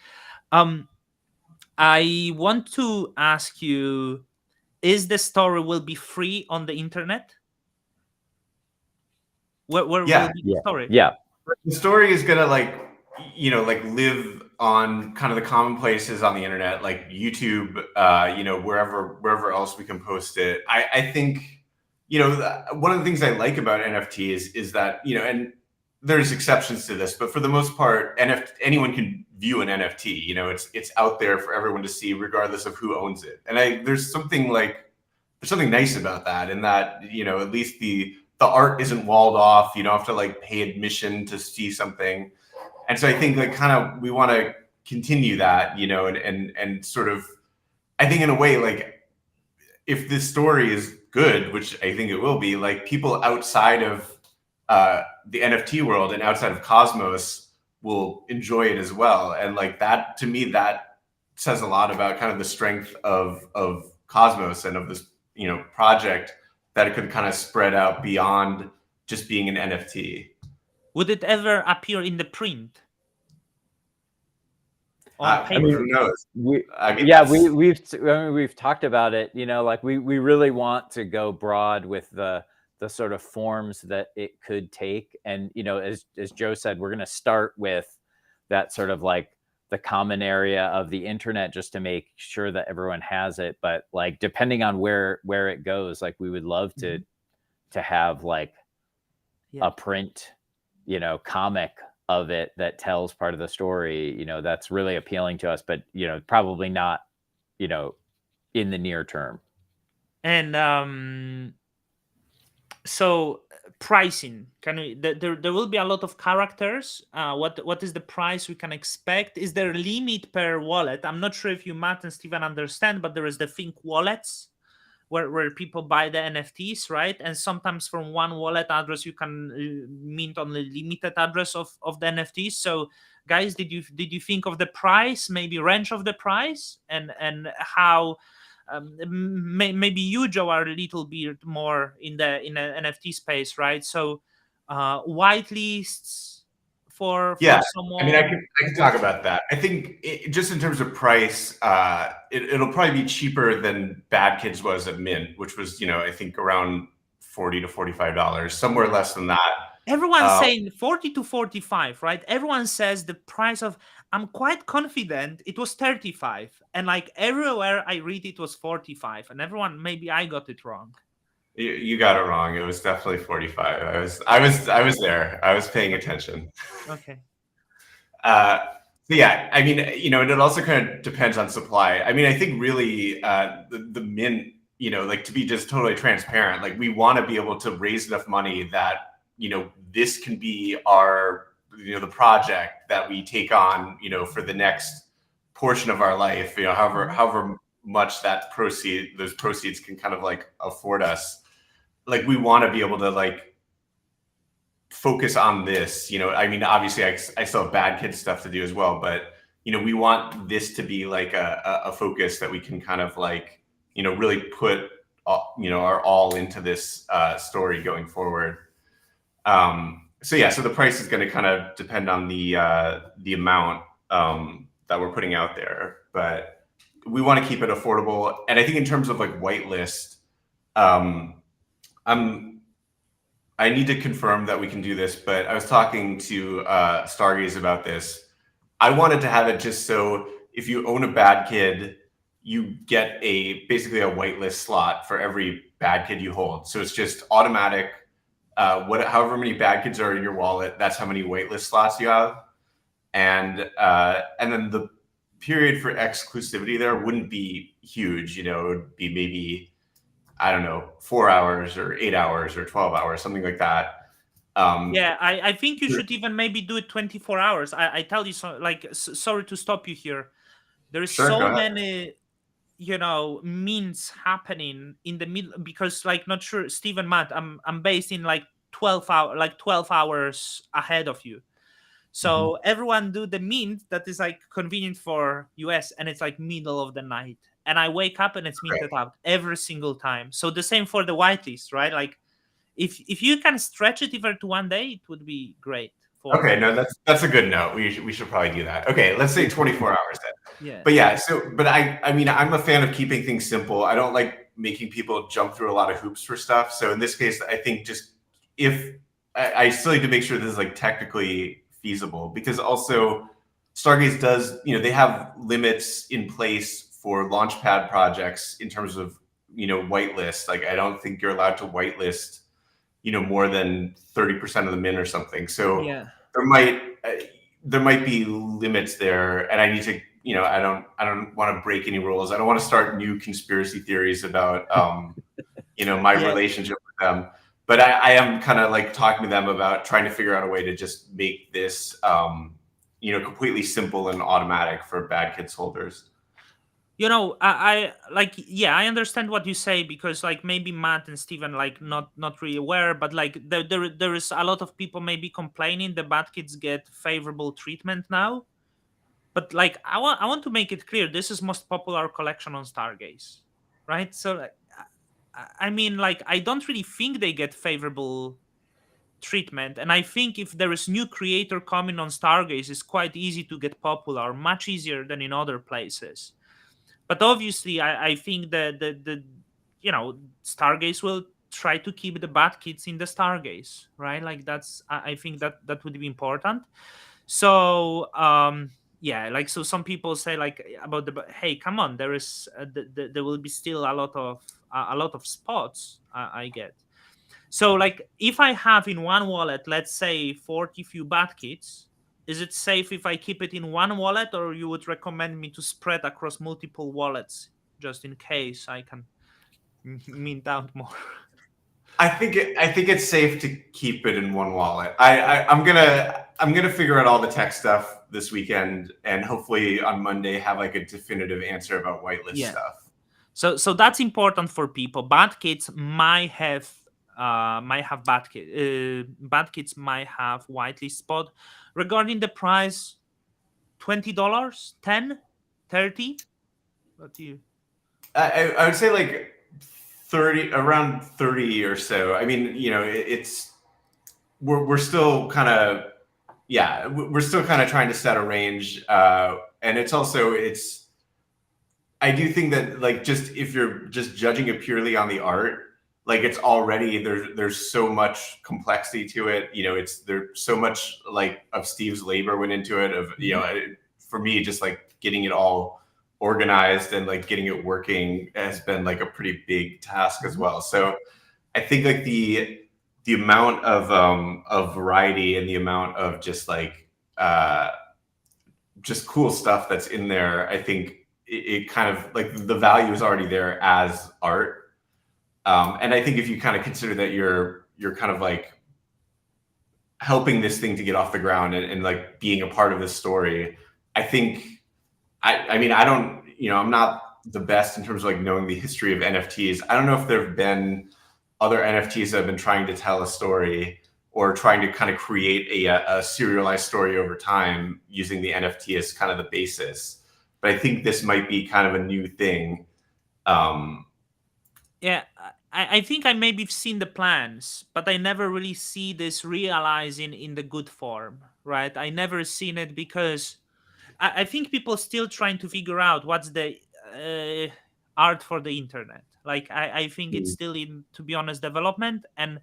I want to ask you, is the story will be free on the internet? Where will be the story? Yeah. The story is gonna like, you know, like live on kind of the commonplaces on the internet, like YouTube, you know, wherever else we can post it. I think, you know, one of the things I like about NFT is that, you know, and there's exceptions to this, but for the most part, anyone can view an NFT. You know, it's out there for everyone to see, regardless of who owns it. And there's something nice about that, in that, you know, at least the art isn't walled off. You don't have to like pay admission to see something. And so I think like kind of we want to continue that, you know, and sort of, I think in a way, like if this story is good, which I think it will be, like people outside of the NFT world and outside of Cosmos will enjoy it as well. And like that, to me, that says a lot about kind of the strength of Cosmos and of this, you know, project, that it could kind of spread out beyond just being an NFT. Would it ever appear in the print? On paper? I mean, who knows? We've talked about it, you know, like we really want to go broad with the sort of forms that it could take. And, you know, as Joe said, we're going to start with that sort of like the common area of the internet, just to make sure that everyone has it. But like, depending on where it goes, like we would love to have like a print, you know, comic of it that tells part of the story, you know, that's really appealing to us, but, you know, probably not, you know, in the near term. And so pricing, can we there will be a lot of characters. What is the price we can expect? Is there a limit per wallet? I'm not sure if you, Matt and Steven, understand, but there is the Think wallets where people buy the NFTs, right? And sometimes from one wallet address you can mint only limited address of the NFTs. So guys, did you think of the price, maybe range of the price, and how maybe you, Joe, are a little bit more in the NFT space, right? So whitelists for Yeah, I mean, someone. I can talk about that. I think just in terms of price, it'll probably be cheaper than Bad Kids was at Mint, which was, I think around $40 to $45, somewhere less than that. Everyone's saying 40 to 45, right? Everyone says the price of, I'm quite confident it was 35. And like everywhere I read it was 45. And everyone, maybe I got it wrong. You got it wrong. It was definitely 45. I was there. I was paying attention. Okay. So yeah, I mean, and it also kind of depends on supply. I mean, I think really the Mint, like to be just totally transparent, like we want to be able to raise enough money that, this can be our, the project that we take on, for the next portion of our life, however much those proceeds can kind of like afford us. Like we want to be able to like focus on this. I mean, obviously I still have Bad Kids stuff to do as well, but we want this to be like a focus that we can kind of like, really put our all into this story going forward. So yeah, so the price is going to kind of depend on the amount that we're putting out there, but we want to keep it affordable. And I think in terms of like whitelist, I need to confirm that we can do this, but I was talking to Stargaze about this. I wanted to have it just so if you own a Bad Kid, you get basically a whitelist slot for every Bad Kid you hold. So it's just automatic. However many Bad Kids are in your wallet, that's how many whitelist slots you have. And then the period for exclusivity there wouldn't be huge. It would be maybe, I don't know, 4 hours or 8 hours or 12 hours, something like that. Yeah, I think you should even maybe do it 24 hours. I tell you, so like, sorry to stop you here. There is Sure, go so ahead. many, means happening in the middle, because like, not sure, Stephen, Matt, I'm based in like 12 hours ahead of you. So everyone do the mint that is like convenient for US, and it's like middle of the night. And I wake up and it's minted out every single time. So the same for the whitelist, right? Like if you can stretch it even to one day, it would be great for Okay, no, that's a good note. We should probably do that. Okay, let's say 24 hours then. yeah. But yeah, but I mean, I'm a fan of keeping things simple. I don't like making people jump through a lot of hoops for stuff. So in this case, I think just if I still need to make sure this is like technically feasible, because also Stargaze does, they have limits in place for launchpad projects in terms of, whitelist. Like I don't think you're allowed to whitelist, more than 30% of the mint or something. So Yeah. there might be limits there, and I need to, I don't want to break any rules. I don't want to start new conspiracy theories about my Yeah. relationship with them. But I am kind of like talking to them about trying to figure out a way to just make this completely simple and automatic for Bad Kids holders. I like, yeah, I understand what you say, because like maybe Matt and Steven like not really aware, but like there is a lot of people maybe complaining the Bad Kids get favorable treatment now. But like I want to make it clear, this is most popular collection on Stargaze, right? So like, I mean, like, I don't really think they get favorable treatment, and I think if there is new creator coming on Stargaze, it's quite easy to get popular, much easier than in other places. But obviously, I think the Stargaze will try to keep the bad kids in the Stargaze, right? Like that's, I think that would be important. So yeah, like, so some people say like about hey, come on, there is there will be still a lot of spots, I get. So like, if I have in one wallet, let's say 40 few bad kits, is it safe if I keep it in one wallet, or you would recommend me to spread across multiple wallets just in case I can? mint out more. I think it's safe to keep it in one wallet. I'm gonna figure out all the tech stuff this weekend, and hopefully on Monday have like a definitive answer about whitelist Yeah. stuff. So that's important for people. Bad kids might have bad kids might have whitelist spot. Regarding the price, $20, 10, 30. What do you? I would say like 30, around 30 or so. I mean, it's we're still kind of we're still kind of trying to set a range, and it's I do think that like just if you're just judging it purely on the art, like it's already there's so much complexity to it. There's so much like of Steve's labor went into it. For me, just like getting it all organized and like getting it working has been like a pretty big task as well. So I think like the amount of variety and the amount of just like just cool stuff that's in there, I think it kind of like the value is already there as art. And I think if you kind of consider that you're kind of like helping this thing to get off the ground and like being a part of this story, I think I mean I don't I'm not the best in terms of like knowing the history of NFTs. I don't know if there have been other NFTs that have been trying to tell a story or trying to kind of create a serialized story over time using the NFT as kind of the basis. But I think this might be kind of a new thing. Yeah, I think I maybe seen the plans, but I never really see this realizing in the good form, right? I never seen it because I think people still trying to figure out what's the art for the internet. Like I think it's still in, to be honest, development. And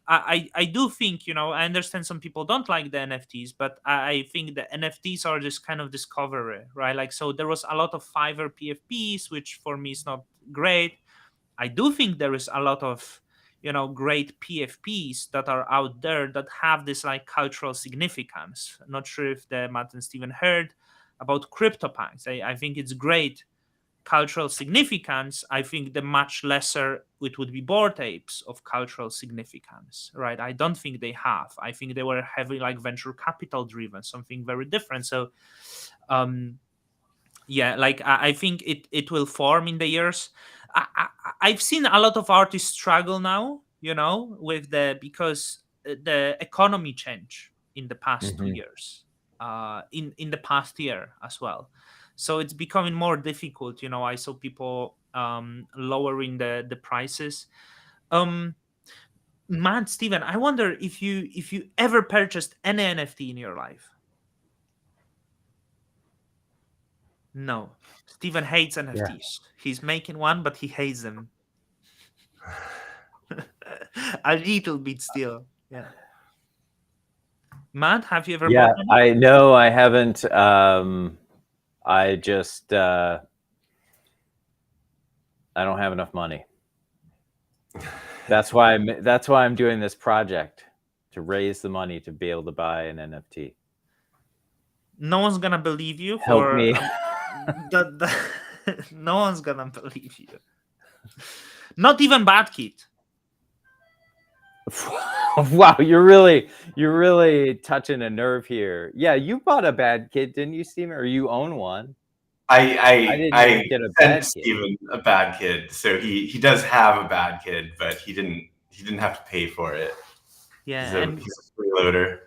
I do think, I understand some people don't like the NFTs, but I think the NFTs are just kind of discovery, right? Like, so there was a lot of Fiverr PFPs, which for me is not great. I do think there is a lot of, great PFPs that are out there that have this like cultural significance. Not sure if the Matt and Steven heard about CryptoPunks. I think it's great cultural significance. I think the much lesser it would be Bored Apes of cultural significance, right? I don't think they have. I think they were heavily like venture capital driven, something very different. So yeah, like I think it will form in the years. I've seen a lot of artists struggle now, with because the economy change in the past 2 years, in the past year as well. So it's becoming more difficult. I saw people lowering the prices. Um, Man, Steven, I wonder if you ever purchased any NFT in your life. No. Steven hates NFTs. He's making one, but he hates them. A little bit still. Yeah. Matt, have you ever bought any? I know I haven't. I just I don't have enough money. That's why I'm doing this project, to raise the money to be able to buy an NFT. No one's gonna believe you. Help me. No one's gonna believe you. Not even Bad Kid. Wow, you're really touching a nerve here. Yeah, you bought a Bad Kid, didn't you, Steven? Or you own one? I didn't get a Bad Kid. Steven a Bad Kid, so he does have a Bad Kid, but he didn't have to pay for it. Yeah, he's a freeloader.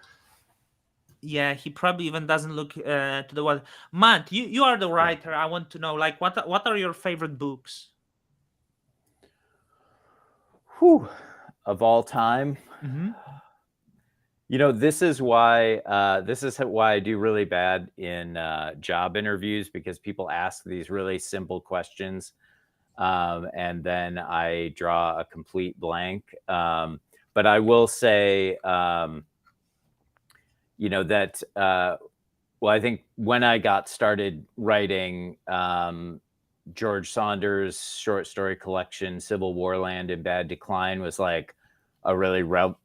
Yeah, he probably even doesn't look to the world. Matt, you are the writer. I want to know, like, what are your favorite books? Whew. Of all time. Mm-hmm. This is why I do really bad in job interviews, because people ask these really simple questions, and then I draw a complete blank. But I will say, that well, I think when I got started writing, George Saunders' short story collection, Civil War Land in Bad Decline, was like a really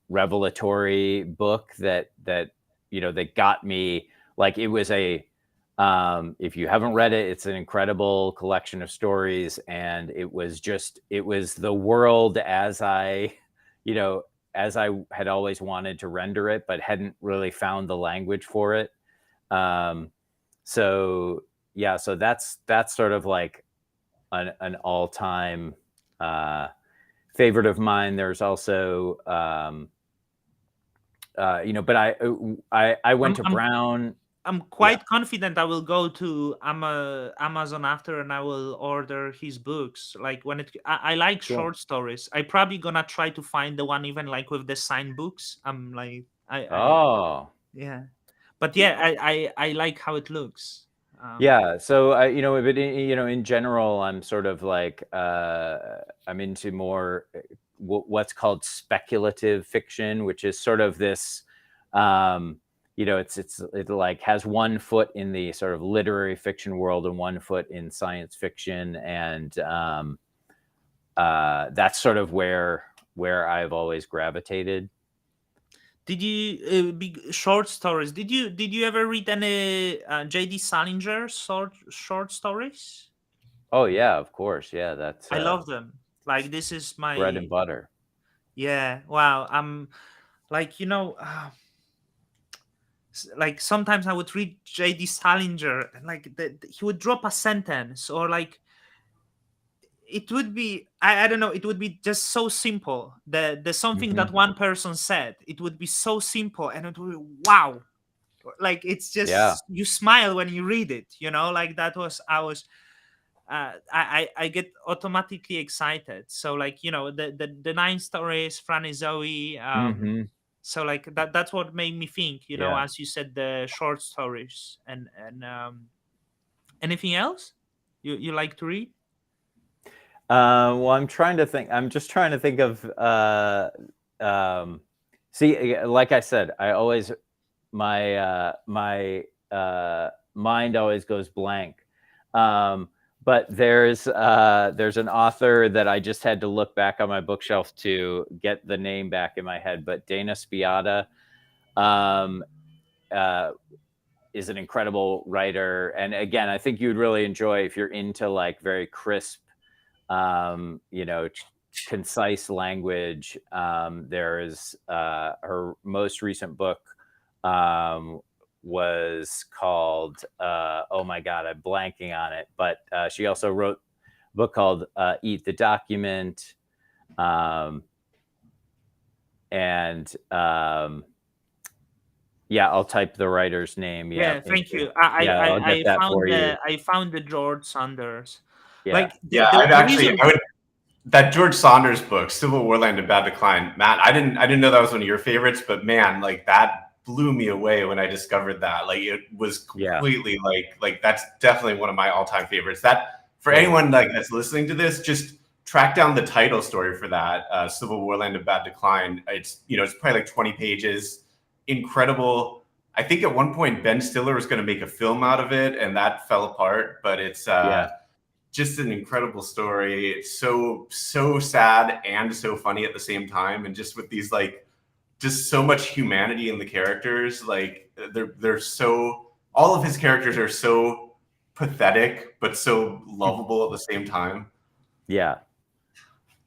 revelatory book that got me, like, it was a If you haven't read it, it's an incredible collection of stories, and it was the world as I, as I had always wanted to render it, but hadn't really found the language for it. So yeah, so that's sort of like an all-time favorite of mine. There's also, but I went to Brown. I'm quite confident I will go to Amazon after and I will order his books. Like when I like Cool. short stories. I probably gonna try to find the one even like with the signed books. I'm like Oh. yeah, but yeah, I like how it looks. Yeah. So but in general, I'm sort of like I'm into more what's called speculative fiction, which is sort of this. It like has one foot in the sort of literary fiction world and one foot in science fiction, and that's sort of where I've always gravitated. Did you short stories? Did you ever read any J.D. Salinger short stories? Oh yeah, of course. Yeah, that's I love them. Like this is bread my and butter. yeah. Wow. I'm like like sometimes I would read J.D. Salinger and like he would drop a sentence or like it would be I don't know, it would be just so simple. The something that one person said, it would be so simple and it would be wow. Like it's just you smile when you read it, like that was I get automatically excited. So like the nine stories, Fran and Zoe, so like that's what made me think, as you said, the short stories and anything else you like to read. Well, I'm trying to think. I'm just trying to think of. See, like I said, I always my mind always goes blank. But there's an author that I just had to look back on my bookshelf to get the name back in my head. But Dana Spiotta is an incredible writer, and again, I think you'd really enjoy if you're into like very crisp, concise language. There is her most recent book was called oh my god, I'm blanking on it, but she also wrote a book called Eat the Document, and yeah, I'll type the writer's name. Yeah, thank you. I'll get I that found for you. I found the George Sanders. Yeah. Like that George Saunders book, Civil War Land in Bad Decline, Matt, I didn't know that was one of your favorites, but man, like that blew me away when I discovered that. Like it was completely like that's definitely one of my all-time favorites. That for anyone like that's listening to this, just track down the title story for that, Civil War Land in Bad Decline. It's it's probably like 20 pages. Incredible. I think at one point Ben Stiller was going to make a film out of it and that fell apart, but it's just an incredible story. It's so sad and so funny at the same time, and just with these like just so much humanity in the characters. Like they're so, all of his characters are so pathetic but so lovable at the same time. Yeah.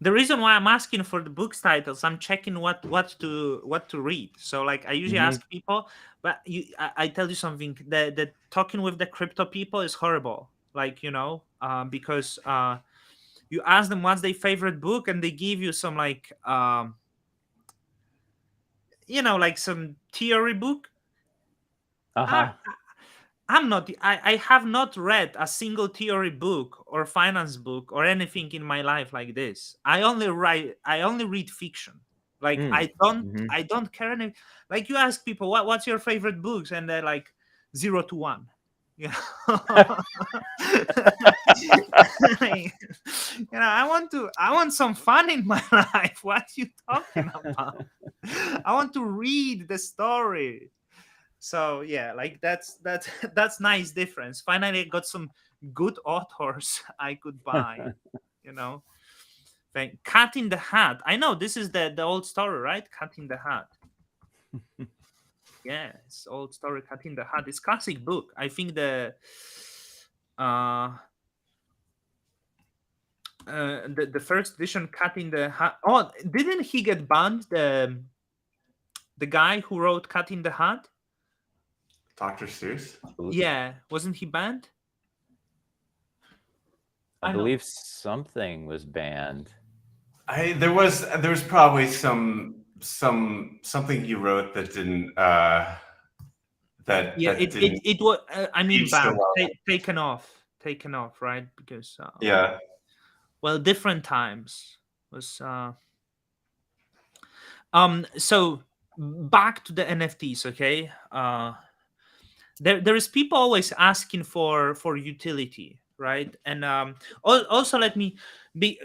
The reason why I'm asking for the books titles, I'm checking what to read. So like I usually ask people, but I tell you something. The talking with the crypto people is horrible. Like because you ask them what's their favorite book, and they give you some like like some theory book. I'm not. I have not read a single theory book or finance book or anything in my life like this. I only read fiction. Like I don't care any. Like you ask people what's your favorite books, and they're like 0 to 1. I want some fun in my life. What are you talking about? I want to read the story. So yeah, like that's that's nice difference. Finally, I got some good authors I could buy. Cat in the Hat. I know this is the old story, right? Cat in the Hat. Yeah, it's old story Cat in the Hat. It's classic book. I think the first edition Cat in the Hat. Oh, didn't he get banned? The guy who wrote Cat in the Hat. Dr. Seuss. Yeah, wasn't he banned? I believe something was banned. There was probably something he wrote that didn't Yeah, that didn't it was. I mean, age so banned, well. taken off, right? Because Yeah. well, different times was. So back to the NFTs, okay? There is people always asking for utility, right? And also let me be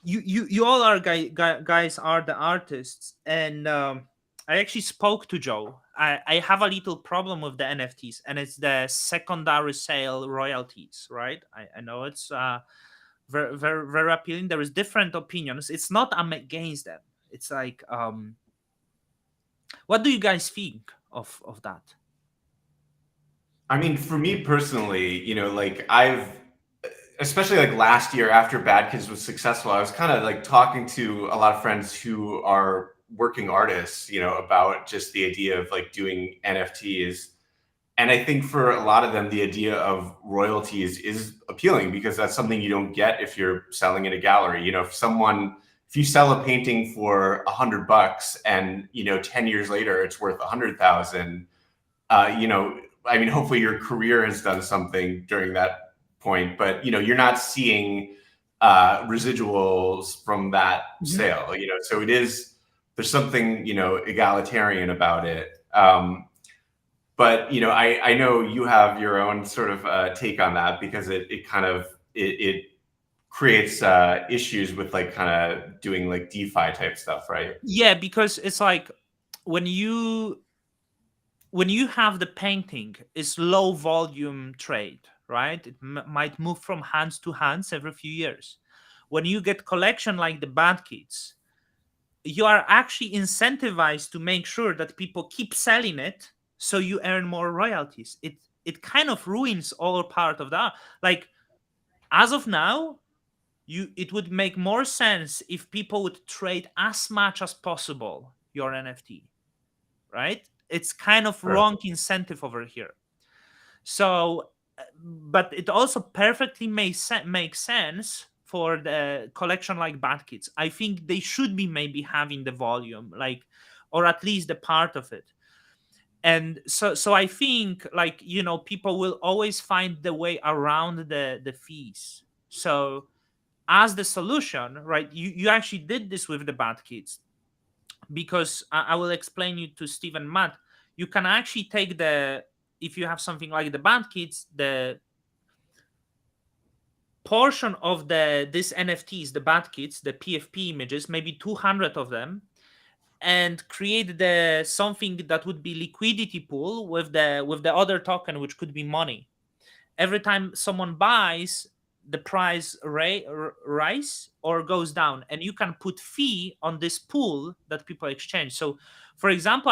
you all are guys are the artists, and I actually spoke to Joe. I have a little problem with the NFTs, and it's the secondary sale royalties, right? I know it's very, very, very appealing. There is different opinions. It's not I'm against them. It's like what do you guys think of that? I mean, for me personally, like especially like last year after Bad Kids was successful, I was kind of like talking to a lot of friends who are working artists, about just the idea of like doing NFTs. And I think for a lot of them, the idea of royalties is appealing because that's something you don't get if you're selling in a gallery. If you sell a painting for $100 and, 10 years later, it's worth 100,000, I mean, hopefully your career has done something during that point, but, you're not seeing residuals from that sale, so there's something, egalitarian about it. But I know you have your own sort of take on that because it kind of it creates issues with like kind of doing like DeFi type stuff, right? Yeah, because it's like when you have the painting, it's low volume trade, right? It might move from hands to hands every few years. When you get collection like the Bad Kids, you are actually incentivized to make sure that people keep selling it, so you earn more royalties. It kind of ruins all part of that. Like as of now, it would make more sense if people would trade as much as possible your NFT, right? It's kind of Sure. wrong incentive over here. So, but it also perfectly make sense for the collection like Bad Kids. I think they should be maybe having the volume, like, or at least the part of it. And so I think like people will always find the way around the fees. So as the solution, right? You actually did this with the Bad Kids, because I will explain you to Steve and Matt. You can actually take if you have something like the Band Kids, the portion of this NFTs, the Bad Kids, the PFP images, maybe 200 of them, and create the something that would be liquidity pool with the other token, which could be money. Every time someone buys, the price rise or goes down, and you can put fee on this pool that people exchange. So for example,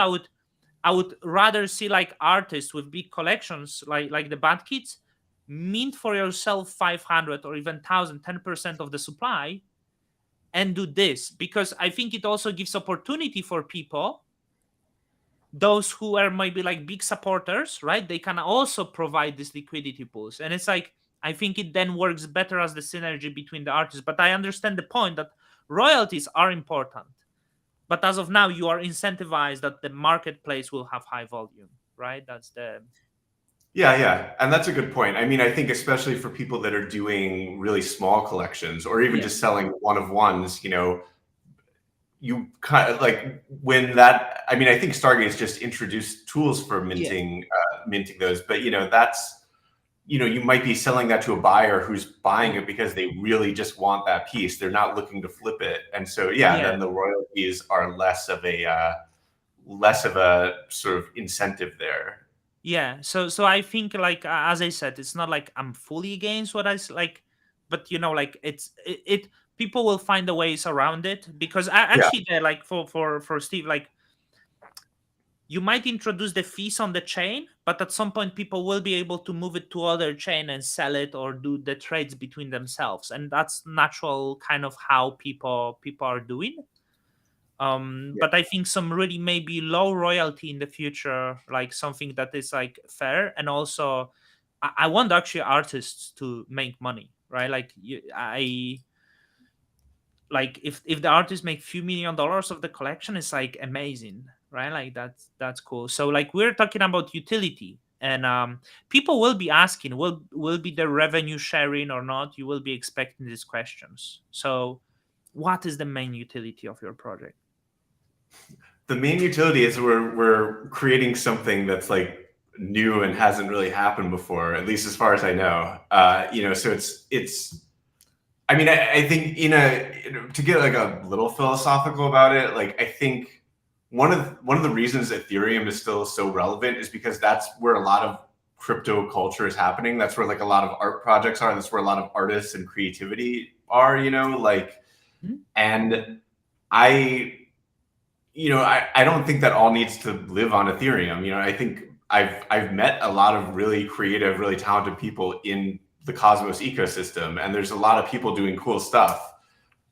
I would rather see like artists with big collections like the Bad Kids mint for yourself 500 or even 1000, 10% of the supply, and do this, because I think it also gives opportunity for people, those who are maybe like big supporters, right? They can also provide these liquidity pools, and it's like I think it then works better as the synergy between the artists. But I understand the point that royalties are important, but as of now you are incentivized that the marketplace will have high volume, right? That's the Yeah, and that's a good point. I mean, I think especially for people that are doing really small collections or even just selling one of ones, you kind of like when that. I mean, I think Stargaze just introduced tools for minting those, but that's you might be selling that to a buyer who's buying it because they really just want that piece. They're not looking to flip it, and so then the royalties are less of a sort of incentive there. Yeah, so I think like as I said, it's not like I'm fully against what like, but like it people will find the ways around it, because I actually like for Steve, like you might introduce the fees on the chain, but at some point people will be able to move it to other chain and sell it or do the trades between themselves, and that's natural kind of how people are doing. But I think some really maybe low royalty in the future, like something that is like fair, and also I want actually artists to make money, right? Like I like if the artists make few $1 million of the collection, it's like amazing, right? Like that's cool. So like we're talking about utility, and people will be asking, will be the revenue sharing or not? You will be expecting these questions. So what is the main utility of your project? The main utility is we're creating something that's like new and hasn't really happened before, at least as far as I know. So it's. I mean, I think to get like a little philosophical about it, like I think one of the reasons Ethereum is still so relevant is because that's where a lot of crypto culture is happening. That's where like a lot of art projects are. That's where a lot of artists and creativity are. And I I don't think that all needs to live on Ethereum. I think I've met a lot of really creative, really talented people in the Cosmos ecosystem, and there's a lot of people doing cool stuff,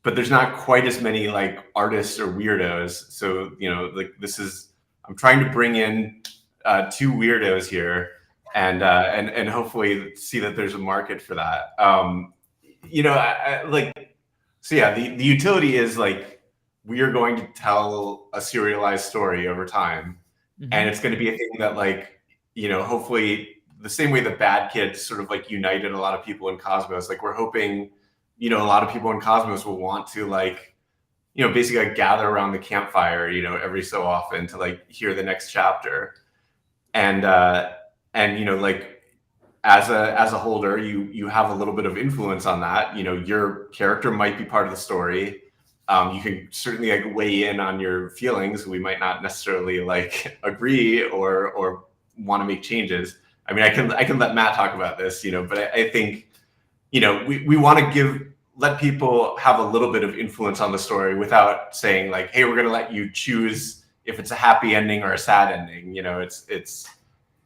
but there's not quite as many like artists or weirdos. So like I'm trying to bring in two weirdos here, and hopefully see that there's a market for that. So yeah, the utility is like we are going to tell a serialized story over time, and it's going to be a thing that like hopefully the same way the Bad Kids sort of like united a lot of people in Cosmos. Like we're hoping a lot of people in Cosmos will want to like basically like gather around the campfire every so often to like hear the next chapter, and like as a holder, you have a little bit of influence on that. Your character might be part of the story. You can certainly like weigh in on your feelings. We might not necessarily like agree or want to make changes. I mean, I can let Matt talk about this, but I think we want to let people have a little bit of influence on the story without saying like, hey, we're going to let you choose if it's a happy ending or a sad ending.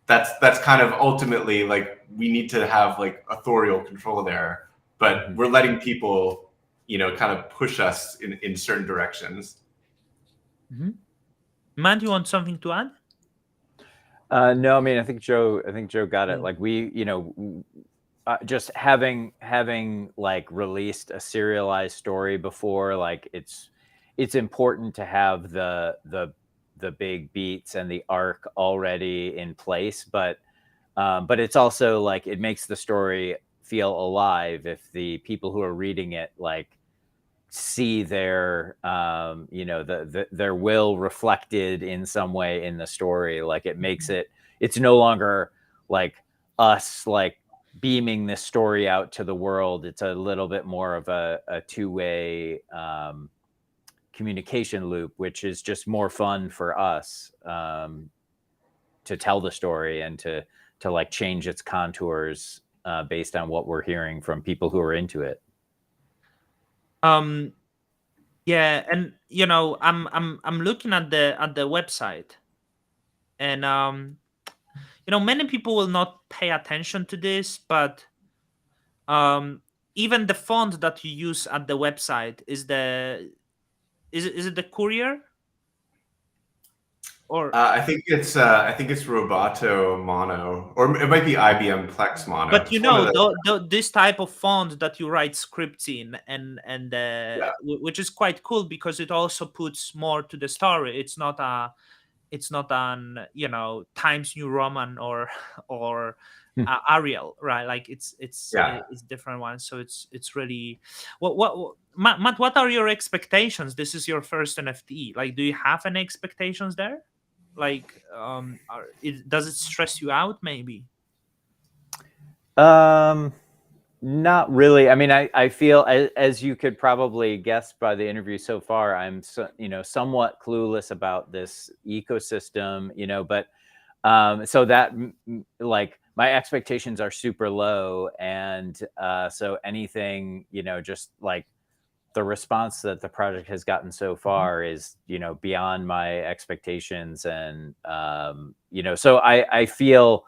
That's kind of ultimately like we need to have like authorial control there, but we're letting people kind of push us in certain directions. Matt, you want something to add? No, I mean, I think Joe got it. Like we, just having like released a serialized story before, like it's important to have the big beats and the arc already in place, but it's also like it makes the story feel alive if the people who are reading it like see their their will reflected in some way in the story. Like it makes it's no longer like us like beaming this story out to the world. It's a little bit more of a two-way communication loop, which is just more fun for us to tell the story and to like change its contours based on what we're hearing from people who are into it. Yeah, and I'm looking at the website, and many people will not pay attention to this, but even the font that you use at the website is it the Courier? Or I think it's Roboto Mono, or it might be IBM Plex Mono. but It's one of this type of font that you write scripts in, and which is quite cool because it also puts more to the story. It's not an Times New Roman or Arial, right? Like it's different ones. So it's really what Matt, what are your expectations? This is your first NFT. Like, do you have any expectations there? Like, does it stress you out maybe? Not really. I mean, I feel as you could probably guess by the interview so far, I'm somewhat clueless about this ecosystem, but so that like my expectations are super low, and so anything just like the response that the project has gotten so far is, beyond my expectations. And, so I feel,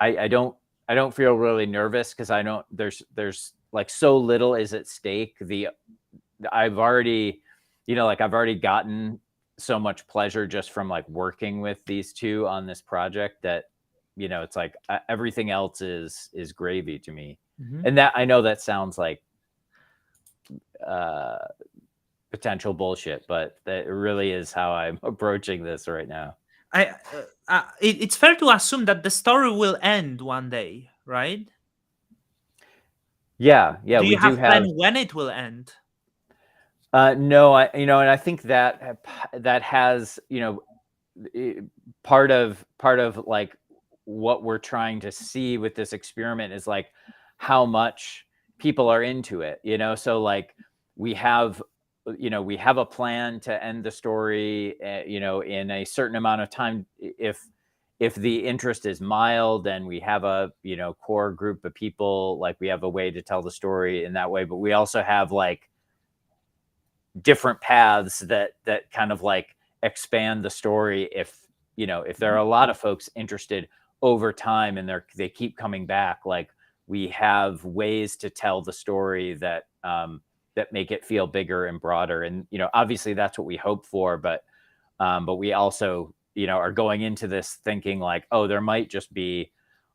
I don't feel really nervous because there's like so little is at stake. I've already, I've already gotten so much pleasure just from like working with these two on this project that, it's like everything else is gravy to me. And that, I know that sounds like potential bullshit, but that really is how I'm approaching this right now. It's fair to assume that the story will end one day, right? Yeah. Do We you do have plan have. when it will end? No, and I think that has, part of like what we're trying to see with this experiment is like how much people are into it, so like we have a plan to end the story, in a certain amount of time. If the interest is mild, and we have a core group of people, like we have a way to tell the story in that way. But we also have like different paths that kind of like expand the story if there are a lot of folks interested over time and they keep coming back. Like we have ways to tell the story that that make it feel bigger and broader. And obviously that's what we hope for, but we also are going into this thinking like, oh, there might just be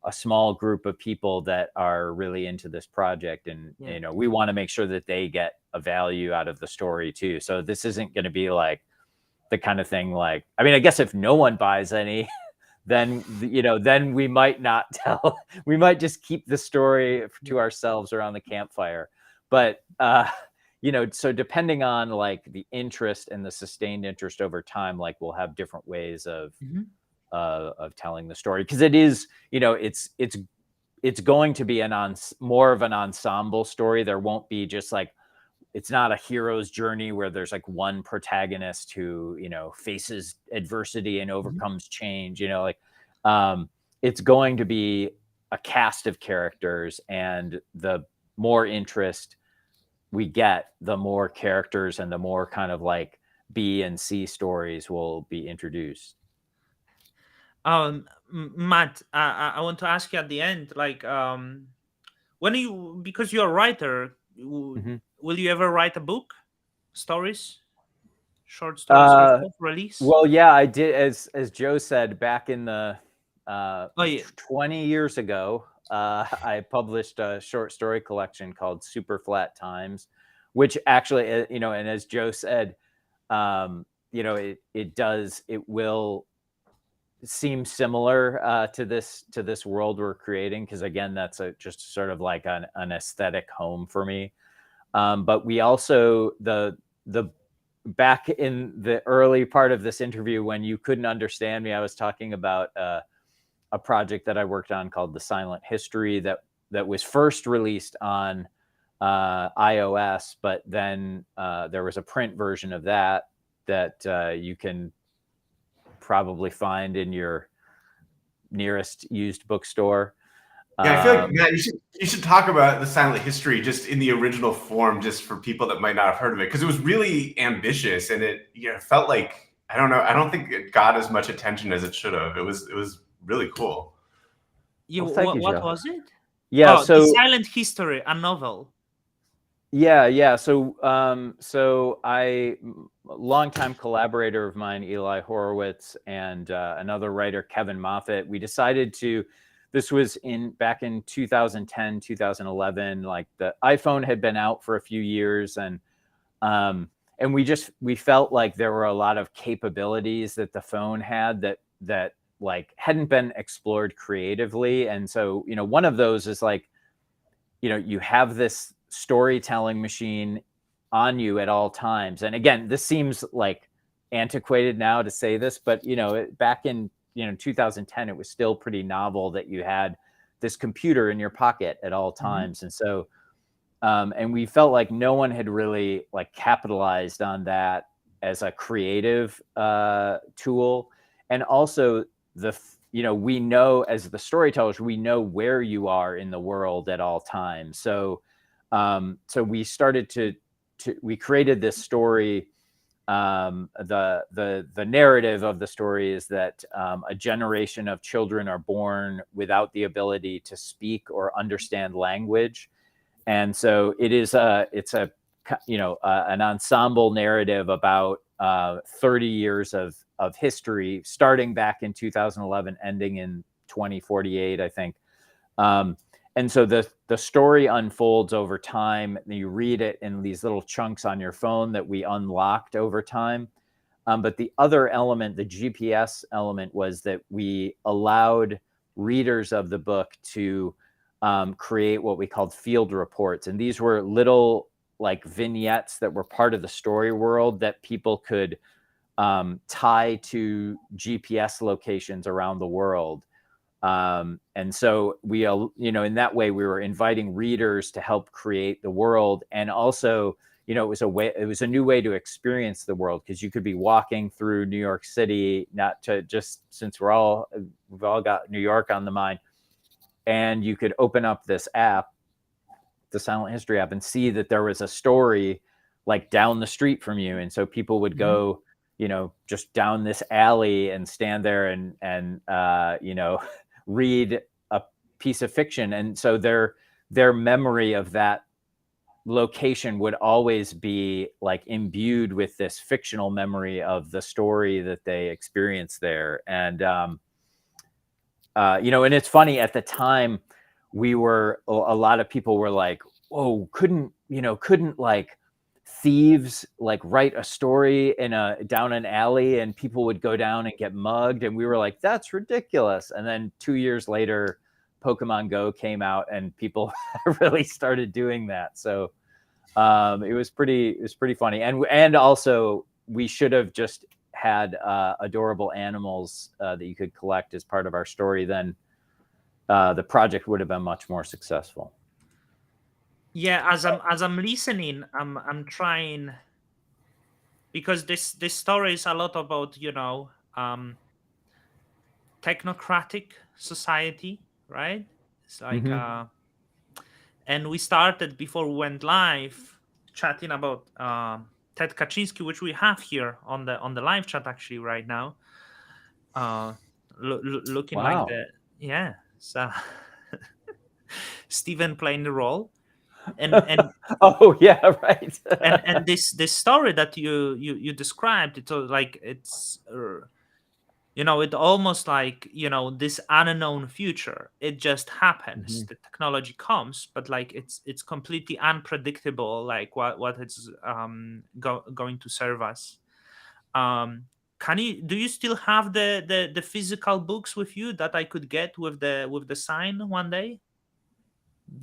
a small group of people that are really into this project, and we want to make sure that they get a value out of the story too. So this isn't going to be like the kind of thing like, I mean, I guess if no one buys any, then then we might not tell. We might just keep the story to ourselves around the campfire. But so depending on like the interest and the sustained interest over time, like we'll have different ways of telling the story, because it is, it's going to be more of an ensemble story. There won't be just like, it's not a hero's journey where there's like one protagonist who faces adversity and overcomes change. It's going to be a cast of characters, and the more interest we get, the more characters and the more kind of like B and C stories will be introduced. Matt, I want to ask you at the end, like, when because you're a writer, will you ever write a book, short stories or stuff, release? Well, yeah, I did. As Joe said, back in the 20 years ago, I published a short story collection called Super Flat Times, which actually, and as Joe said, it will seem similar to this world we're creating, because again, that's just sort of like an aesthetic home for me. But we also, the back in the early part of this interview, when you couldn't understand me, I was talking about a project that I worked on called The Silent History that was first released on iOS, but then there was a print version of that you can probably find in your nearest used bookstore. Yeah, I feel like, Matt, you should talk about The Silent History just in the original form, just for people that might not have heard of it, because it was really ambitious, and it felt like, I don't know, I don't think it got as much attention as it should have. It was really cool. Yeah, well, thank you, what Joe. was it? Yeah, The Silent History, a novel. Yeah. So I, longtime collaborator of mine, Eli Horowitz, and another writer, Kevin Moffat, we decided to. This was back in 2010, 2011. Like the iPhone had been out for a few years, and we felt like there were a lot of capabilities that the phone had that like hadn't been explored creatively. And so, one of those is like, you have this storytelling machine on you at all times. And again, this seems like antiquated now to say this, but back in 2010, it was still pretty novel that you had this computer in your pocket at all times. And so and we felt like no one had really like capitalized on that as a creative tool. And also we know, as the storytellers, we know where you are in the world at all times. So we started to we created this story. The narrative of the story is that a generation of children are born without the ability to speak or understand language, and so it's a an ensemble narrative about 30 years of history, starting back in 2011, ending in 2048, I think. And so the story unfolds over time. You read it in these little chunks on your phone that we unlocked over time. But the other element, the GPS element, was that we allowed readers of the book to create what we called field reports. And these were little like vignettes that were part of the story world that people could tie to GPS locations around the world. And so we, in that way, we were inviting readers to help create the world. And also, it was a new way to experience the world, because you could be walking through New York City, not to just, since we've all got New York on the mind, and you could open up this app, the Silent History app, and see that there was a story like down the street from you. And so people would go, just down this alley and stand there and read a piece of fiction. And so their memory of that location would always be like imbued with this fictional memory of the story that they experienced there. And and it's funny, at the time a lot of people were like, whoa, couldn't like thieves like write a story down an alley and people would go down and get mugged? And we were like, that's ridiculous. And then 2 years later, Pokemon Go came out and people really started doing that. So it was pretty funny. And also, we should have just had adorable animals that you could collect as part of our story. Then the project would have been much more successful. Yeah, as I'm listening, I'm trying, because this story is a lot about technocratic society, right? It's like and we started, before we went live, chatting about Ted Kaczynski, which we have here on the live chat actually right now. Looking Wow. like so Stephen playing the role. And oh yeah, right. and this story that you described, it's like it's it almost like this unknown future. It just happens. The technology comes, but like it's completely unpredictable, like what it's going to serve us. Do you still have the physical books with you that I could get with the sign one day?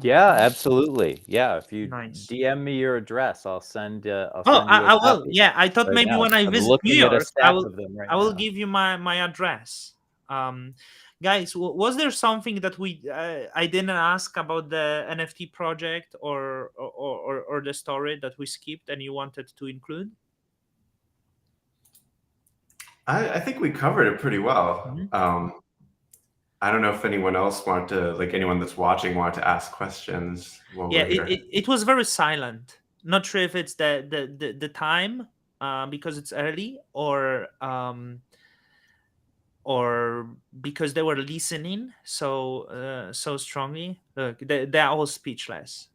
Yeah, absolutely. Yeah, if you Nice. DM me your address, I'll send you a I will. copy Yeah, I thought right maybe now. when I I'm visit New looking at a York, stack of them right I will now. give you my address. Guys, was there something that I didn't ask about the NFT project or the story that we skipped and you wanted to include? I think we covered it pretty well. I don't know if anyone else wanted to, like anyone that's watching, wanted to ask questions while Yeah, we're here. it was very silent. Not sure if it's the time because it's early, or because they were listening so strongly. Look, they're all speechless.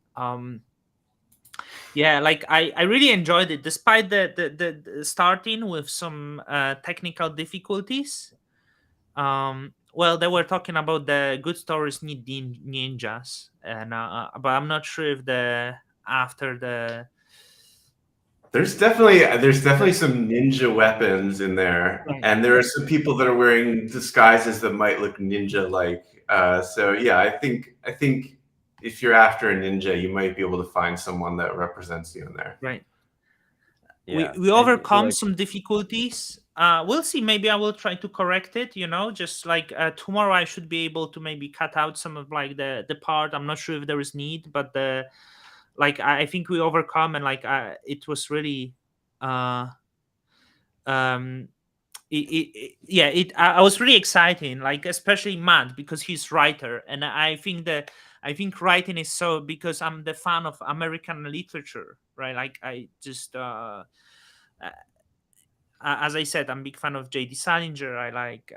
Yeah, like I really enjoyed it, despite the starting with some technical difficulties. Well, they were talking about the good stories need ninjas, and but I'm not sure if after the There's definitely some ninja weapons in there, Right. and there are some people that are wearing disguises that might look ninja-like. So yeah, I think if you're after a ninja, you might be able to find someone that represents you in there. Right. Yeah. We overcome some difficulties. We'll see. Maybe I will try to correct it. Just like tomorrow, I should be able to maybe cut out some of like the part. I'm not sure if there is need, but I think we overcome, and it was really um I was really exciting, like especially Matt, because he's writer, and I think that I think writing is so, because I'm the fan of American literature, right? Like I just as I said, I'm a big fan of J.D. Salinger. I like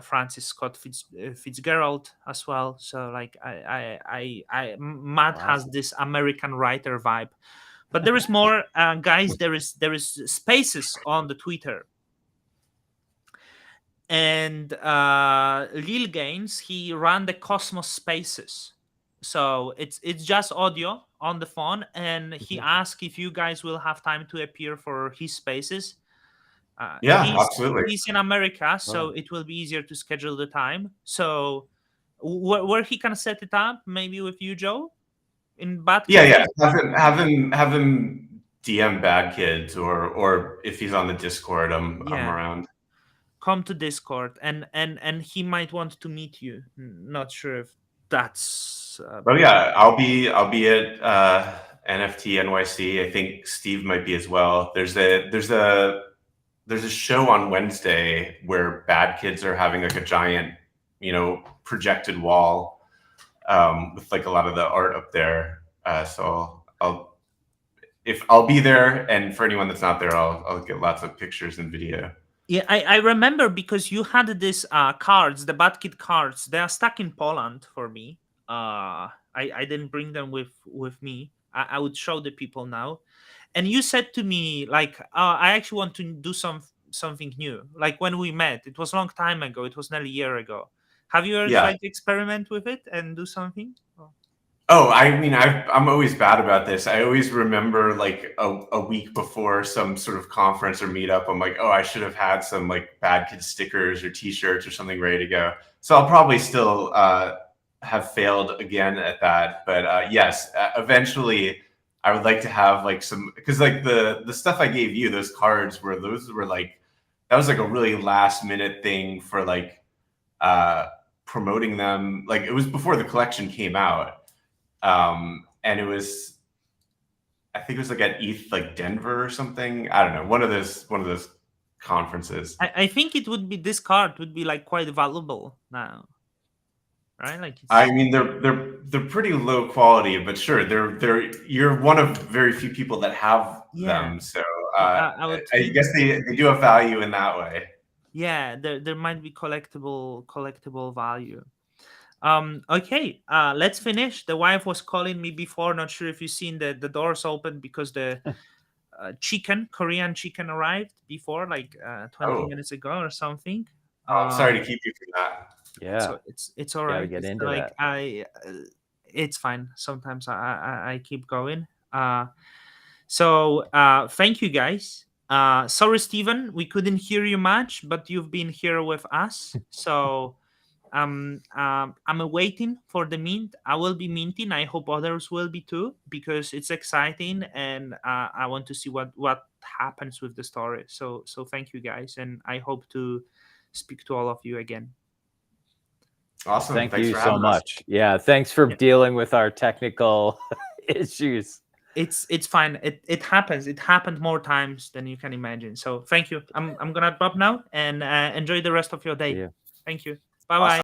Francis Scott Fitzgerald as well. So like Matt Wow. has this American writer vibe, but there is more, guys. There is spaces on the Twitter, and Lil Gaines, he ran the Cosmos Spaces. So it's just audio on the phone, and he asked if you guys will have time to appear for his spaces. Yeah, absolutely. He's in America, so it will be easier to schedule the time. So where he can set it up, maybe with you, Joe, in Bad Yeah, Kids? yeah. Have him DM Bad Kids, or if he's on the Discord, I'm Yeah, around. come to Discord, and he might want to meet you. Not sure if that's. Oh yeah, I'll be at NFT NYC. I think Steve might be as well. There's a show on Wednesday where Bad Kids are having like a giant, projected wall, with like a lot of the art up there. So I'll be there, and for anyone that's not there, I'll get lots of pictures and video. Yeah, I remember, because you had this cards, the Bad Kid cards. They are stuck in Poland for me. I didn't bring them with me. I would show the people now. And you said to me like, I actually want to do something new. Like when we met, it was a long time ago. It was nearly a year ago. Have you ever Yeah. tried to experiment with it and do something? Oh, I mean, I'm always bad about this. I always remember like a week before some sort of conference or meetup, I'm like, oh, I should have had some like Bad Kid stickers or T-shirts or something ready to go. So I'll probably still have failed again at that. But yes, eventually I would like to have like some, because like the stuff I gave you, those cards those were like, that was like a really last minute thing for like promoting them. Like it was before the collection came out. And it was, I think it was like at ETH, like Denver or something. I don't know, one of those conferences. I think it would be, this card would be like quite valuable now, right? Like I mean, they're pretty low quality, but sure, you're one of very few people that have them. So I would I think, guess they do have value in that way. yeah, there might be collectible value. Okay, let's finish. The wife was calling me before. Not sure if you've seen the doors open, because the Korean chicken arrived before, like 20 Oh. minutes ago or something. I'm sorry to keep you from that. Yeah. So it's all Gotta right. get It's into like that. it's fine. Sometimes I keep going. So thank you guys. Sorry, Steven, we couldn't hear you much, but you've been here with us. So I'm waiting for the mint. I will be minting. I hope others will be too, because it's exciting, and I want to see what happens with the story. So thank you guys, and I hope to speak to all of you again. Awesome. Thank Thanks you for so having us. much. Yeah, thanks for Yeah. dealing with our technical issues. It's fine. It happens. It happened more times than you can imagine. So thank you. I'm gonna drop now, and enjoy the rest of your See day. you. Thank you. Bye bye. Awesome.